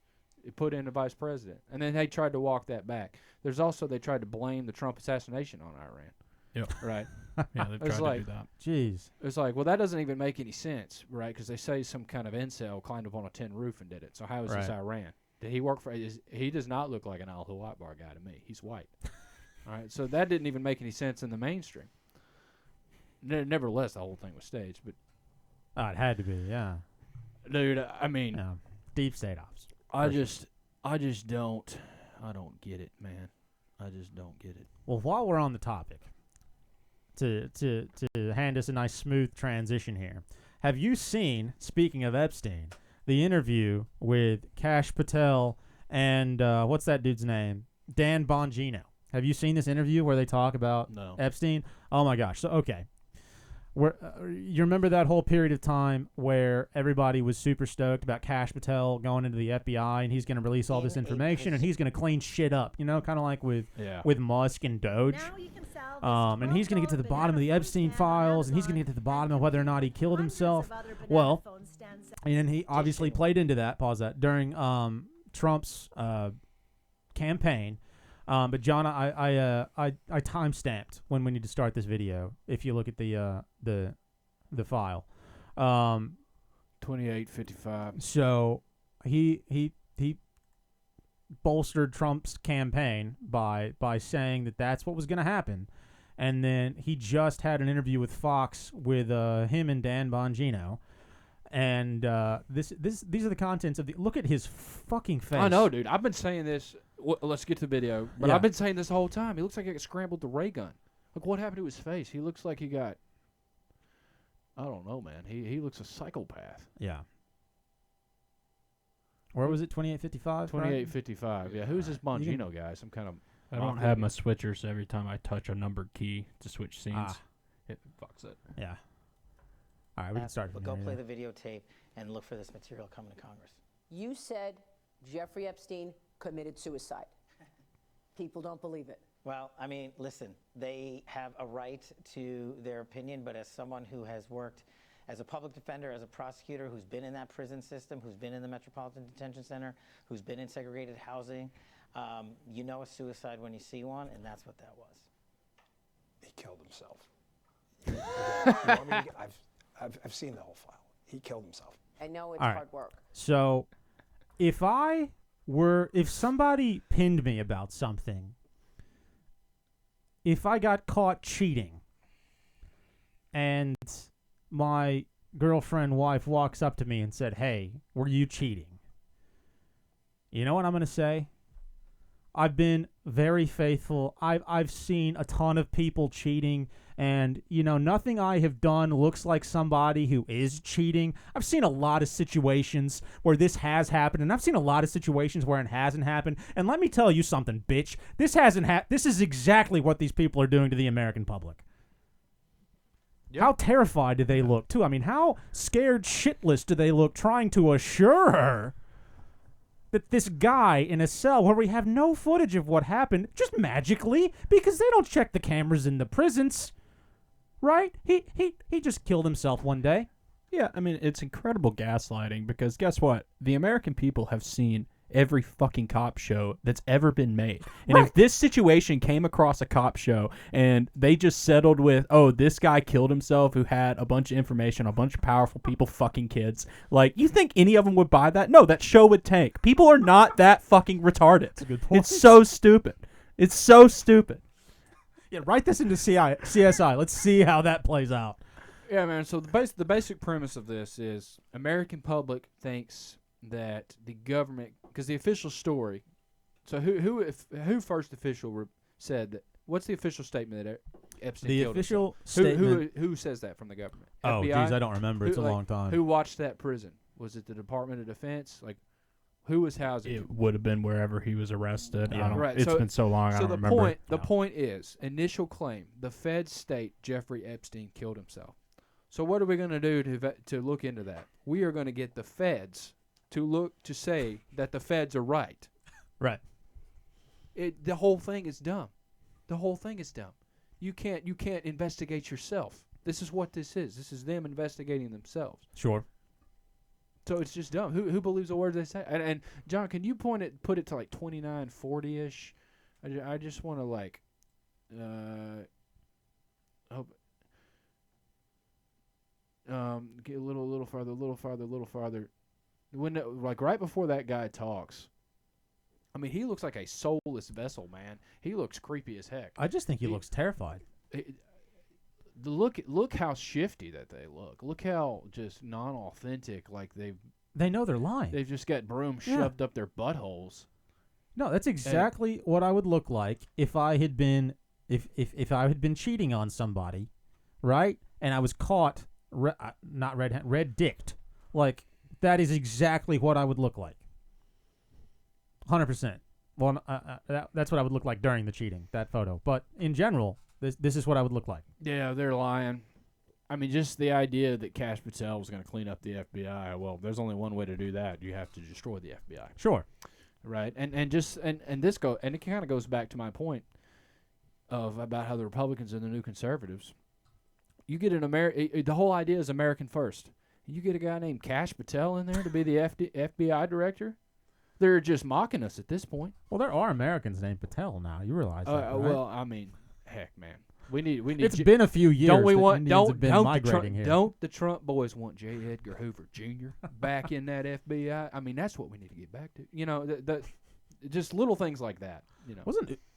put into vice president. And then they tried to walk that back. There's also, they tried to blame the Trump assassination on Iran. Yep. Right. Yeah, they've tried to do that. Jeez. It's well, that doesn't even make any sense, right? Because they say some kind of incel climbed up on a tin roof and did it. So how is this Iran? Did he work for? He does not look like an Al Akbar guy to me. He's white. All right. So that didn't even make any sense in the mainstream. Nevertheless, the whole thing was staged. But it had to be, yeah. Dude, deep state ops. I don't get it, man. I just don't get it. Well, while we're on the topic, to hand us a nice smooth transition here, have you seen, speaking of Epstein, the interview with Kash Patel and what's that dude's name? Dan Bongino. Have you seen this interview where they talk about Epstein? Oh my gosh. So okay. where you remember that whole period of time where everybody was super stoked about Kash Patel going into the FBI and he's going to release all this information and he's going to clean shit up, kind of like with Musk and Doge. And he's going to get to the bottom of the Epstein files, and he's going to get to the bottom of whether or not he killed himself. Well, and he obviously played into that. Pause that during Trump's campaign. But John, I time-stamped when we need to start this video. If you look at the file, 28:55. So he bolstered Trump's campaign by saying that that's what was going to happen, and then he just had an interview with Fox with him and Dan Bongino. And these are the contents of the. Look at his fucking face. I know, dude. I've been saying this. Let's get to the video. But I've been saying this the whole time. He looks like he got scrambled the ray gun. Look what happened to his face. He looks like he got. I don't know, man. He looks a psychopath. Yeah. Where was it? 28:55. 28:55. Yeah. Who's this Bongino guy? Some kind of. I don't have my switcher, so every time I touch a numbered key to switch scenes, it fucks it. Yeah. All right, we can start. But go play the videotape and look for this material coming to Congress. You said Jeffrey Epstein committed suicide. People don't believe it. Well, I mean, listen, they have a right to their opinion, but as someone who has worked as a public defender, as a prosecutor, who's been in that prison system, who's been in the Metropolitan Detention Center, who's been in segregated housing, you know a suicide when you see one, and that's what that was. He killed himself. Again, you want me to I've seen the whole file. He killed himself. I know it's All right. hard work. So, if somebody pinned me about something, if I got caught cheating, and my girlfriend, wife walks up to me and said, "Hey, were you cheating?" You know what I'm going to say? I've been very faithful. I've seen a ton of people cheating, and nothing I have done looks like somebody who is cheating. I've seen a lot of situations where this has happened, and I've seen a lot of situations where it hasn't happened. And let me tell you something, bitch. This hasn't This is exactly what these people are doing to the American public. Yep. How terrified do they look, too? I mean, how scared shitless do they look trying to assure her that this guy in a cell where we have no footage of what happened, just magically, because they don't check the cameras in the prisons, right? He just killed himself one day. Yeah, I mean, it's incredible gaslighting because guess what? The American people have seen every fucking cop show that's ever been made. And if this situation came across a cop show and they just settled with, oh, this guy killed himself who had a bunch of information, a bunch of powerful people, fucking kids, like, you think any of them would buy that? No, that show would tank. People are not that fucking retarded. That's a good point. It's so stupid. It's so stupid. Yeah, write this into CSI. Let's see how that plays out. Yeah, man. So the basic premise of this is American public thinks that the government, because the official story. So who first official said that? What's the official statement that Epstein killed himself? The official statement. Who says that from the government? Oh, FBI? geez, I don't remember. It's a long time. Who watched that prison? Was it the Department of Defense? Like, who was housing him? It would have been wherever he was arrested. Yeah. Right. It's been so long, I don't remember. The point is, initial claim, the feds state Jeffrey Epstein killed himself. So what are we going to do to look into that? We are going to get the feds to say that the feds are right. Right. The whole thing is dumb. The whole thing is dumb. You can't investigate yourself. This is what this is. This is them investigating themselves. Sure. So it's just dumb. Who believes the words they say? And John, can you put it to like 2940-ish? I just want to like hope get a little farther. When like right before that guy talks, I mean, he looks like a soulless vessel, man. He looks creepy as heck. I just think he looks terrified. Look how shifty that they look. Look how just non-authentic. Like they know they're lying. They've just got broom shoved up their buttholes. No, that's exactly what I would look like if I had been if I had been cheating on somebody, right? And I was caught red-dicked. Like, that is exactly what I would look like. 100%. Well, that's what I would look like during the cheating, that photo. But in general, this is what I would look like. Yeah, they're lying. I mean, just the idea that Kash Patel was going to clean up the FBI. Well, there's only one way to do that. You have to destroy the FBI. Sure. Right. And this it kind of goes back to my point about how the Republicans are the new conservatives. You get the whole idea is American first. You get a guy named Kash Patel in there to be the FBI director. They're just mocking us at this point. Well, there are Americans named Patel now. You realize that, right? Well, I mean, heck, man. We need. It's been a few years. Don't we that want? Indians have been migrating here. Don't the Trump boys want J. Edgar Hoover Jr. back in that FBI? I mean, that's what we need to get back to. You know, just little things like that. You know,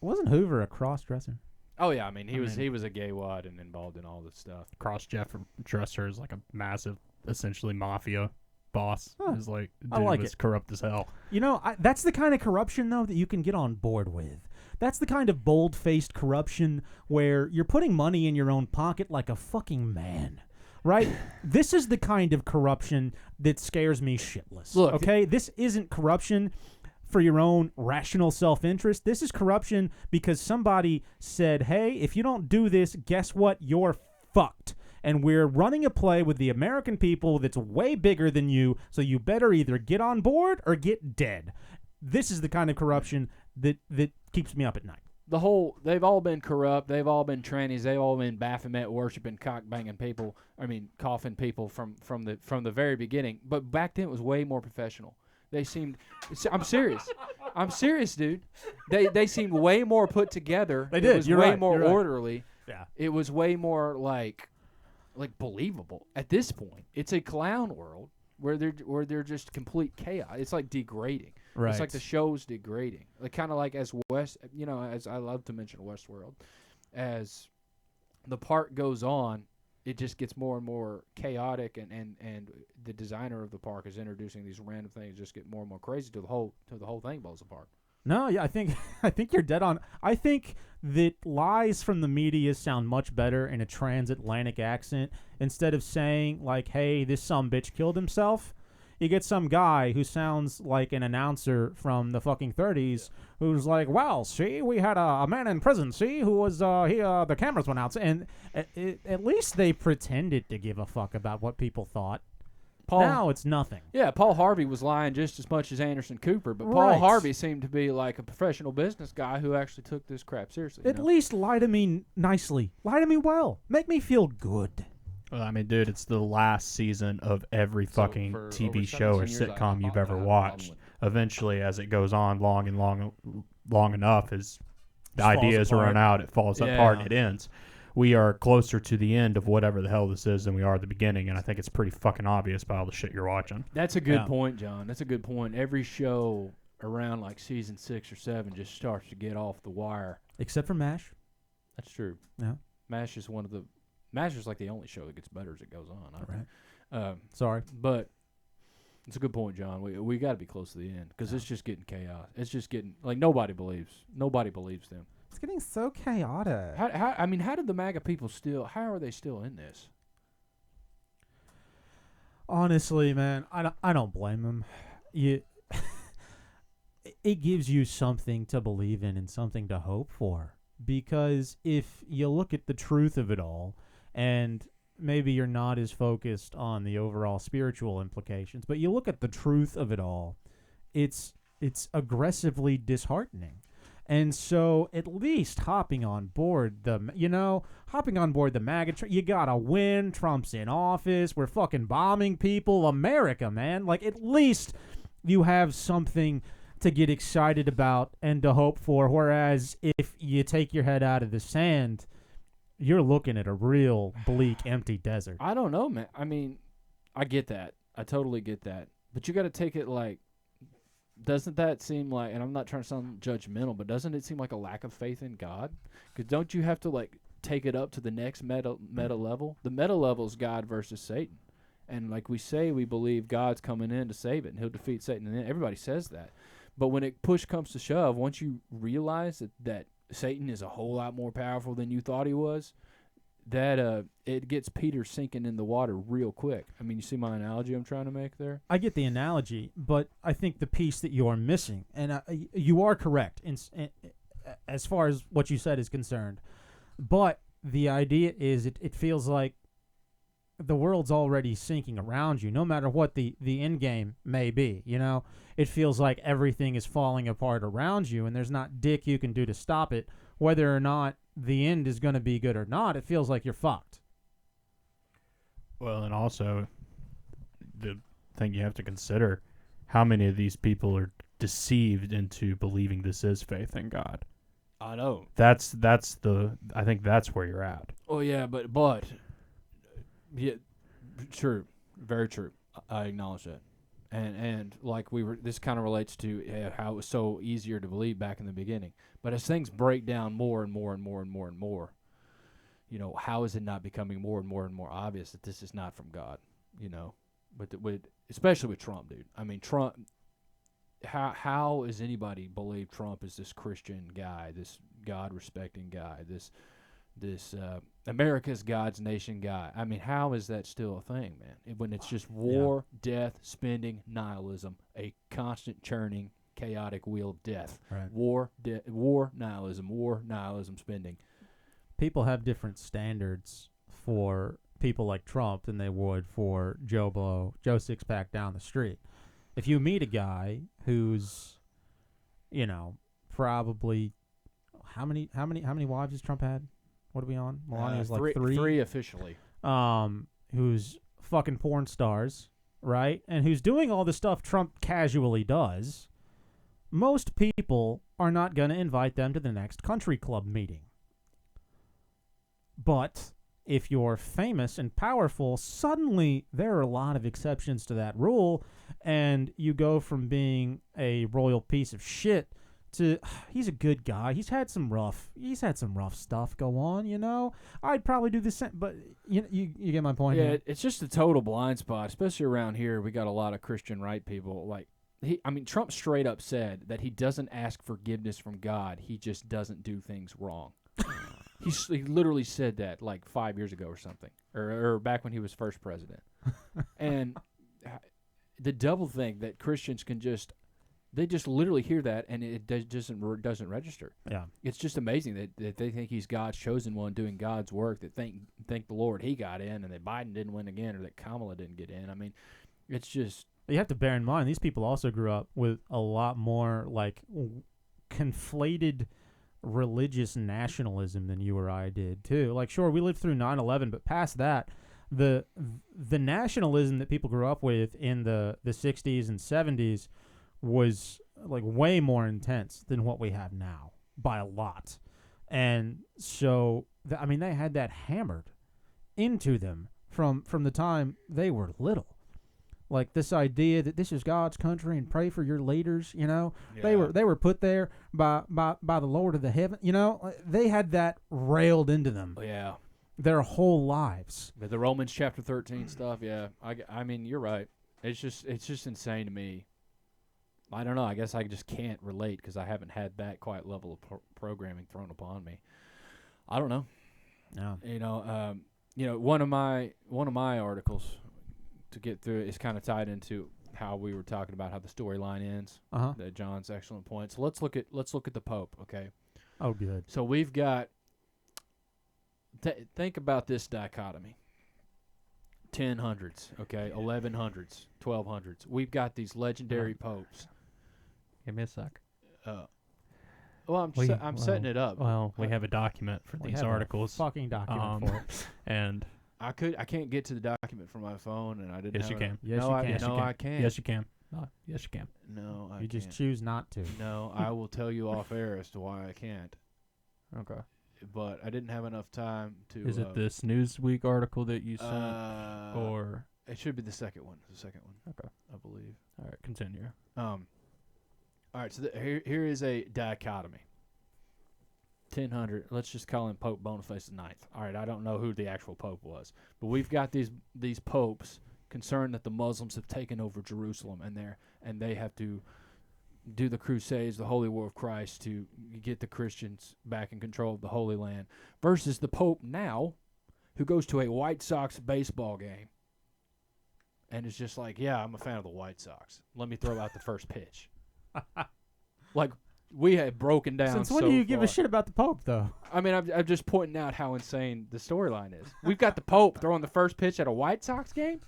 wasn't Hoover a cross-dresser? Oh yeah, I mean he was a gay wad and involved in all this stuff. Cross-dresser is like a massive, essentially mafia boss. Is like dude I like was it. corrupt as hell. You know, that's the kind of corruption though that you can get on board with. That's the kind of bold-faced corruption where you're putting money in your own pocket like a fucking man. Right? This is the kind of corruption that scares me shitless. Look, okay? This isn't corruption for your own rational self-interest. This is corruption because somebody said, hey, if you don't do this, guess what? You're fucked. And we're running a play with the American people that's way bigger than you, so you better either get on board or get dead. This is the kind of corruption that keeps me up at night. They've all been corrupt. They've all been trannies. They've all been Baphomet worshiping, cock banging people. I mean, coughing people from the very beginning. But back then it was way more professional. They seemed. I'm serious. I'm serious, dude. They seemed way more put together. They did. It was You're way right. more You're right. orderly. Yeah. It was way more like believable. At this point, it's a clown world where they're just complete chaos. It's like degrading. Right. It's like the show's degrading. Like kind of like as I love to mention Westworld, as the part goes on, it just gets more and more chaotic, and the designer of the park is introducing these random things, just get more and more crazy till the whole thing blows apart. No, yeah, I think you're dead on. I think that lies from the media sound much better in a transatlantic accent instead of saying like, "Hey, this sumbitch killed himself." You get some guy who sounds like an announcer from the fucking 30s who's like, well, see, we had a man in prison, see, who was, the cameras went out. And at least they pretended to give a fuck about what people thought. Now it's nothing. Yeah, Paul Harvey was lying just as much as Anderson Cooper, but Right. Paul Harvey seemed to be like a professional business guy who actually took this crap seriously. At least lie to me nicely. Lie to me well. Make me feel good. Well, I mean, dude, it's the last season of every fucking for TV over show or 17 years, sitcom I've you've not ever had a watched. problem Eventually, as it goes on long enough, as the Just falls ideas apart. run out, it falls apart, it ends. We are closer to the end of whatever the hell this is than we are at the beginning, and I think it's pretty fucking obvious by all the shit you're watching. That's a good Yeah. point, John. That's a good point. Every show around like season 6 or 7 just starts to get off the wire. Except for MASH. That's true. Yeah. MASH is like the only show that gets better as it goes on. I think. Sorry. But it's a good point, John. We got to be close to the end because it's just getting chaos. It's just getting like nobody believes them. It's getting so chaotic. How did the MAGA people how are they still in this? Honestly, man, I don't blame them. It gives you something to believe in and something to hope for. Because if you look at the truth of it all, and maybe you're not as focused on the overall spiritual implications, but you look at the truth of it all, it's aggressively disheartening. And so at least hopping on board the MAGA, you gotta win. Trump's in office. We're fucking bombing people. America, man. Like, at least you have something to get excited about and to hope for. Whereas if you take your head out of the sand, you're looking at a real bleak, empty desert. I don't know, man. I mean, I get that. I totally get that. But you got to take it like, doesn't that seem like, and I'm not trying to sound judgmental, but doesn't it seem like a lack of faith in God? Because don't you have to like take it up to the next meta level? The meta level is God versus Satan. And like we say, we believe God's coming in to save it and he'll defeat Satan. And everybody says that. But when push comes to shove, once you realize that Satan is a whole lot more powerful than you thought he was, that it gets Peter sinking in the water real quick. I mean, you see my analogy I'm trying to make there? I get the analogy, but I think the piece that you're missing, and you are correct as far as what you said is concerned, but the idea is it feels like the world's already sinking around you, no matter what the end game may be. You know, it feels like everything is falling apart around you, and there's not dick you can do to stop it. Whether or not the end is going to be good or not, it feels like you're fucked. Well, and also the thing you have to consider, how many of these people are deceived into believing this is faith in God. I know. I think that's where you're at. Oh yeah, but yeah, true, very true. I acknowledge that, and like this kind of relates to how it was so easier to believe back in the beginning. But as things break down more and more and more and more and more, you know, how is it not becoming more and more and more obvious that this is not from God? You know, with especially with Trump, dude. I mean, Trump. How is anybody believe Trump is this Christian guy, this God-respecting guy, this America's God's nation guy? I mean, how is that still a thing, man? When it's just war, death, spending, nihilism, a constant churning, chaotic wheel of death. Right. War, nihilism, spending. People have different standards for people like Trump than they would for Joe Blow, Joe Sixpack down the street. If you meet a guy who's, you know, probably how many wives has Trump had? What are we on? Melania's like three. Three officially. Who's fucking porn stars, right? And who's doing all the stuff Trump casually does. Most people are not going to invite them to the next country club meeting. But if you're famous and powerful, suddenly there are a lot of exceptions to that rule, and you go from being a royal piece of shit to he's a good guy. He's had some rough stuff go on, you know. I'd probably do the same, but you get my point. Yeah, here? it's just a total blind spot, especially around here. We got a lot of Christian right people. Like Trump straight up said that he doesn't ask forgiveness from God. He just doesn't do things wrong. He literally said that like 5 years ago or something, or back when he was first president. And the double thing that Christians can they just literally hear that and it doesn't register. Yeah, it's just amazing that they think he's God's chosen one doing God's work. That thank the Lord he got in, and that Biden didn't win again, or that Kamala didn't get in. I mean, it's just you have to bear in mind these people also grew up with a lot more like conflated religious nationalism than you or I did too. Like, sure, we lived through 9/11, but past that, the nationalism that people grew up with in the 60s and 70s was like way more intense than what we have now by a lot. And so I mean, they had that hammered into them from the time they were little. Like this idea that this is God's country and pray for your leaders, you know. Yeah. They were put there by the Lord of the heaven, you know. They had that railed into them. Yeah. Their whole lives. The Romans chapter 13 stuff, yeah. I mean, you're right. It's just insane to me. I don't know. I guess I just can't relate because I haven't had that quiet level of programming thrown upon me. I don't know. Yeah. You know, one of my articles to get through it is kind of tied into how we were talking about how the storyline ends. That John's excellent point. So let's look at the Pope. Okay. Oh, good. So we've got. Think about this dichotomy. 1000s, okay, 1100s, 1200s. We've got these legendary popes. Give me a sec. Well, I'm setting it up. Well, we have a document for these articles. Fucking document for it. And I can't get to the document from my phone, and I didn't. Yes, you can. Yes, you can. No, I can't. Yes, you can. Yes, you can. No, I You can't. just choose not to. No, I will tell you off air as to why I can't. Okay. But I didn't have enough time to. Is it this Newsweek article that you sent, or it should be the second one? Okay, I believe. All right, continue. All right, so here is a dichotomy. 1000. Let's just call him Pope Boniface the Ninth. All right, I don't know who the actual Pope was, but we've got these popes concerned that the Muslims have taken over Jerusalem, and they have to do the Crusades, the Holy War of Christ, to get the Christians back in control of the Holy Land, versus the Pope now, who goes to a White Sox baseball game and is just like, yeah, I'm a fan of the White Sox. Let me throw out the first pitch. Like, we have broken down. Since when so do you give a far. shit about the Pope, though? I mean, I'm just pointing out how insane the storyline is. We've got the Pope throwing the first pitch at a White Sox game,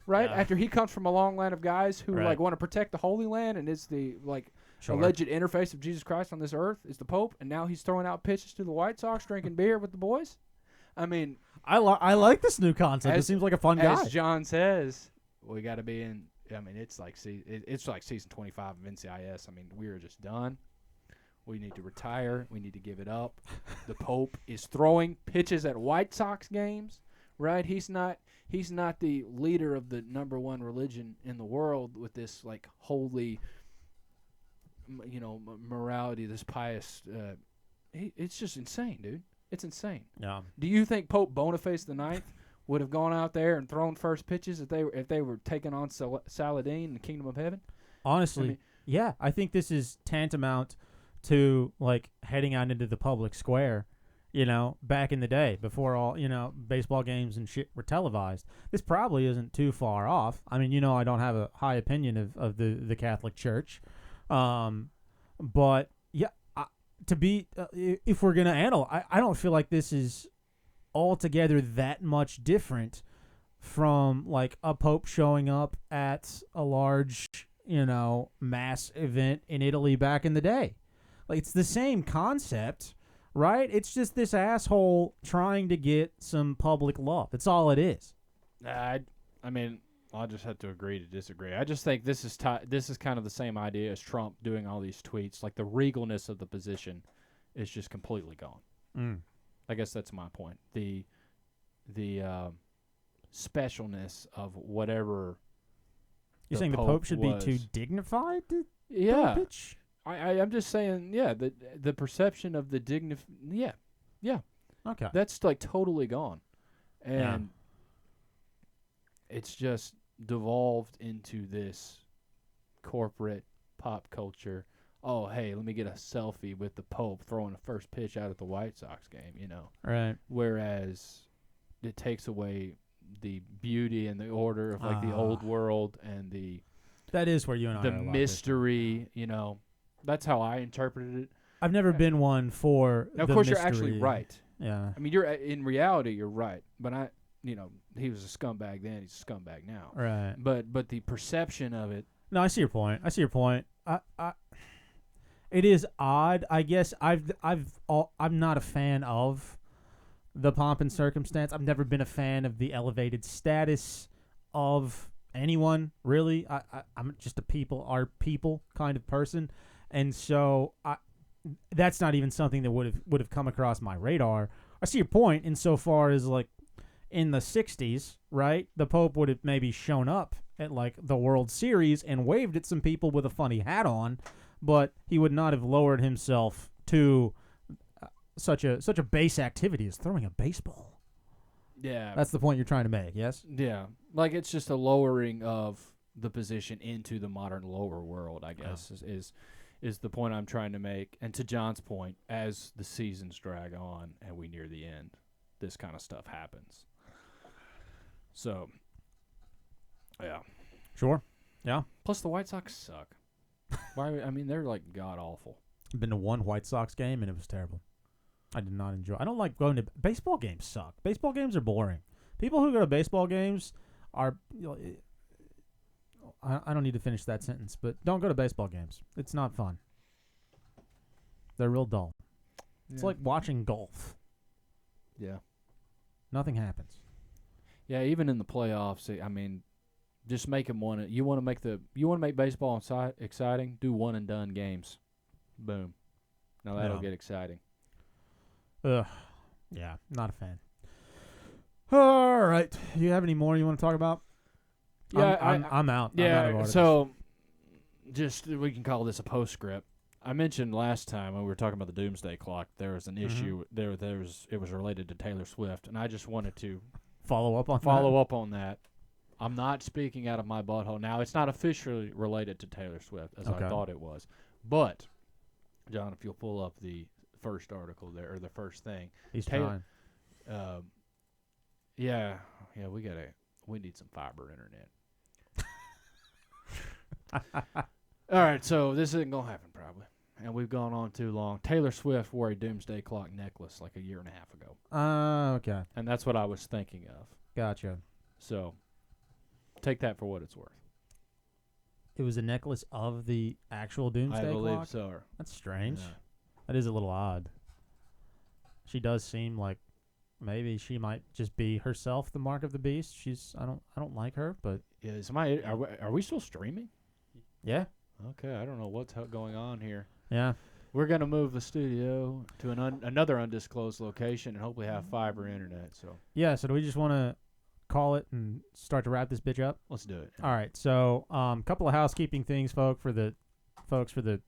right? Yeah. After he comes from a long line of guys who Right. like want to protect the Holy Land and is the alleged interface of Jesus Christ on this earth is the Pope, and now he's throwing out pitches to the White Sox, drinking beer with the boys. I mean, I like this new concept. It As- seems like a fun guy. as John says, we got to be in. I mean, it's like season 25 of NCIS. I mean, we are just done. We need to retire. We need to give it up. The Pope is throwing pitches at White Sox games, right? He's not the leader of the number one religion in the world with this like holy, morality, this pious. It's just insane, dude. It's insane. Yeah. Do you think Pope Boniface IX would have gone out there and thrown first pitches if they were taking on Saladin in the Kingdom of Heaven? Honestly, I mean- yeah, I think this is tantamount to like heading out into the public square, back in the day before all, baseball games and shit were televised. This probably isn't too far off. I mean, I don't have a high opinion of the Catholic Church. But yeah, if we're going to analyze, I don't feel like this is altogether that much different from like a pope showing up at a large, mass event in Italy back in the day. Like, it's the same concept, right? It's just this asshole trying to get some public love. That's all it is. I mean, I'll just have to agree to disagree. I just think this is kind of the same idea as Trump doing all these tweets. Like, the regalness of the position is just completely gone. Mm. I guess that's my point. The specialness of whatever. You saying the Pope should be too dignified to Yeah, pitch? I'm just saying. Yeah, the perception of the Yeah, Okay. that's like totally gone, and it's just devolved into this corporate pop culture. Oh, hey, let me get a selfie with the Pope throwing a first pitch out at the White Sox game, Right. Whereas it takes away the beauty and the order of like the old world and the That is where you and I the are a lot mystery, That's how I interpreted it. different. I've never been one for Now, of the course, you're mystery. actually right. Yeah. I mean, you're in reality, you're right. But he was a scumbag then. He's a scumbag now. Right. But the perception of it. No, I see your point. It is odd. I guess I'm not a fan of the pomp and circumstance. I've never been a fan of the elevated status of anyone, really. I'm just our people kind of person, and so that's not even something that would have come across my radar. I see your point insofar as like in the 60s, right? The Pope would have maybe shown up at like the World Series and waved at some people with a funny hat on, but he would not have lowered himself to such a base activity as throwing a baseball. Yeah. That's the point you're trying to make, yes? Yeah. Like, it's just a lowering of the position into the modern lower world, I guess, is the point I'm trying to make. And to John's point, as the seasons drag on and we near the end, this kind of stuff happens. So, yeah. Sure. Yeah. Plus, the White Sox suck. They're like god awful. I've been to one White Sox game and it was terrible. I did not enjoy. I don't like going to baseball games. Suck. Baseball games are boring. People who go to baseball games are. I don't need to finish that sentence, but don't go to baseball games. It's not fun. They're real dull. It's like watching golf. Yeah. Nothing happens. Yeah, even in the playoffs, just make them one. You want to make baseball exciting? Do one and done games. Boom. Now that'll get exciting. Ugh. Yeah, not a fan. All right. Do you have any more you want to talk about? Yeah, I'm out. I'm out of Yeah, articles. so just we can call this a postscript. I mentioned last time when we were talking about the Doomsday Clock, there was an issue. It was related to Taylor Swift, and I just wanted to follow up on that. I'm not speaking out of my butthole. Now, it's not officially related to Taylor Swift, as I thought it was. But, John, if you'll pull up the first article there, or the first thing. He's trying. We need some fiber internet. All right, so this isn't going to happen probably. and we've gone on too long. Taylor Swift wore a doomsday clock necklace like a year and a half ago. Okay. And that's what I was thinking of. Gotcha. So take that for what it's worth. It was a necklace of the actual doomsday I believe clock? so. That's strange. Yeah. That is a little odd. She does seem like maybe she might just be herself, the mark of the beast. I don't like her, but Yeah, are we still streaming? yeah. Okay, I don't know what's going on here. Yeah. We're going to move the studio to another undisclosed location and hopefully have fiber internet. So Yeah, so do we just want to call it and start to wrap this bitch up? let's do it. All right. So, couple of housekeeping things, folks, for the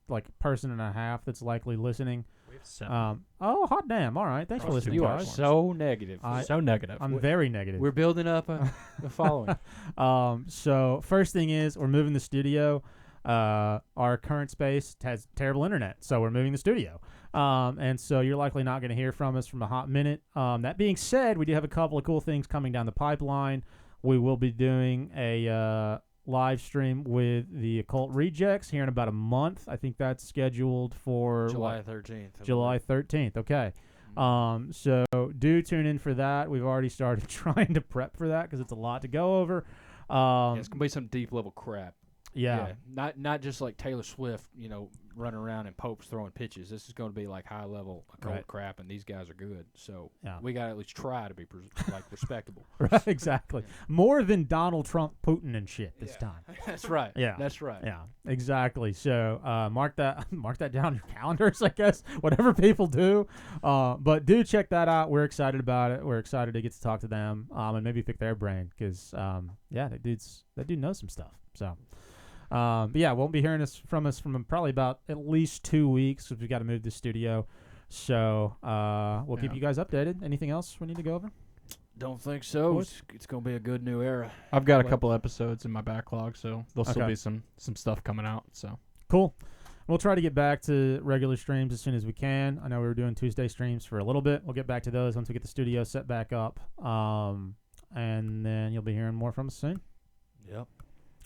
like person and a half that's likely listening. We have 7. Oh, hot damn. All right. Thanks for listening, You are guys. so negative. So negative. I'm very negative. We're building up a following. So first thing is we're moving the studio. Our current space has terrible internet, so we're moving the studio. And so you're likely not going to hear from us from a hot minute. That being said, we do have a couple of cool things coming down the pipeline. We will be doing a live stream with the Occult Rejects here in about a month. I think that's scheduled for July 13th. July 13th. Okay. So do tune in for that. We've already started trying to prep for that because it's a lot to go over. Yeah, it's going to be some deep level crap. Yeah. Not just like Taylor Swift, running around and popes throwing pitches. This is going to be like high level occult Right. crap, and these guys are good. So Yeah. we got to at least try to be respectable. Right, exactly. More than Donald Trump, Putin, and shit this time. That's right. Yeah. That's right. Yeah, exactly. So mark that down in your calendars, I guess. Whatever people do, but do check that out. We're excited about it. We're excited to get to talk to them and maybe pick their brain because that dude knows some stuff. So. But yeah, won't be hearing from us from probably about at least 2 weeks because we got to move the studio. So we'll keep you guys updated. Anything else we need to go over? Don't think so. It's going to be a good new era. I've got a couple episodes in my backlog, so there'll still Okay. be some stuff coming out. So Cool. We'll try to get back to regular streams as soon as we can. I know we were doing Tuesday streams for a little bit. We'll get back to those once we get the studio set back up. And then you'll be hearing more from us soon. Yep.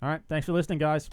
All right. Thanks for listening, guys.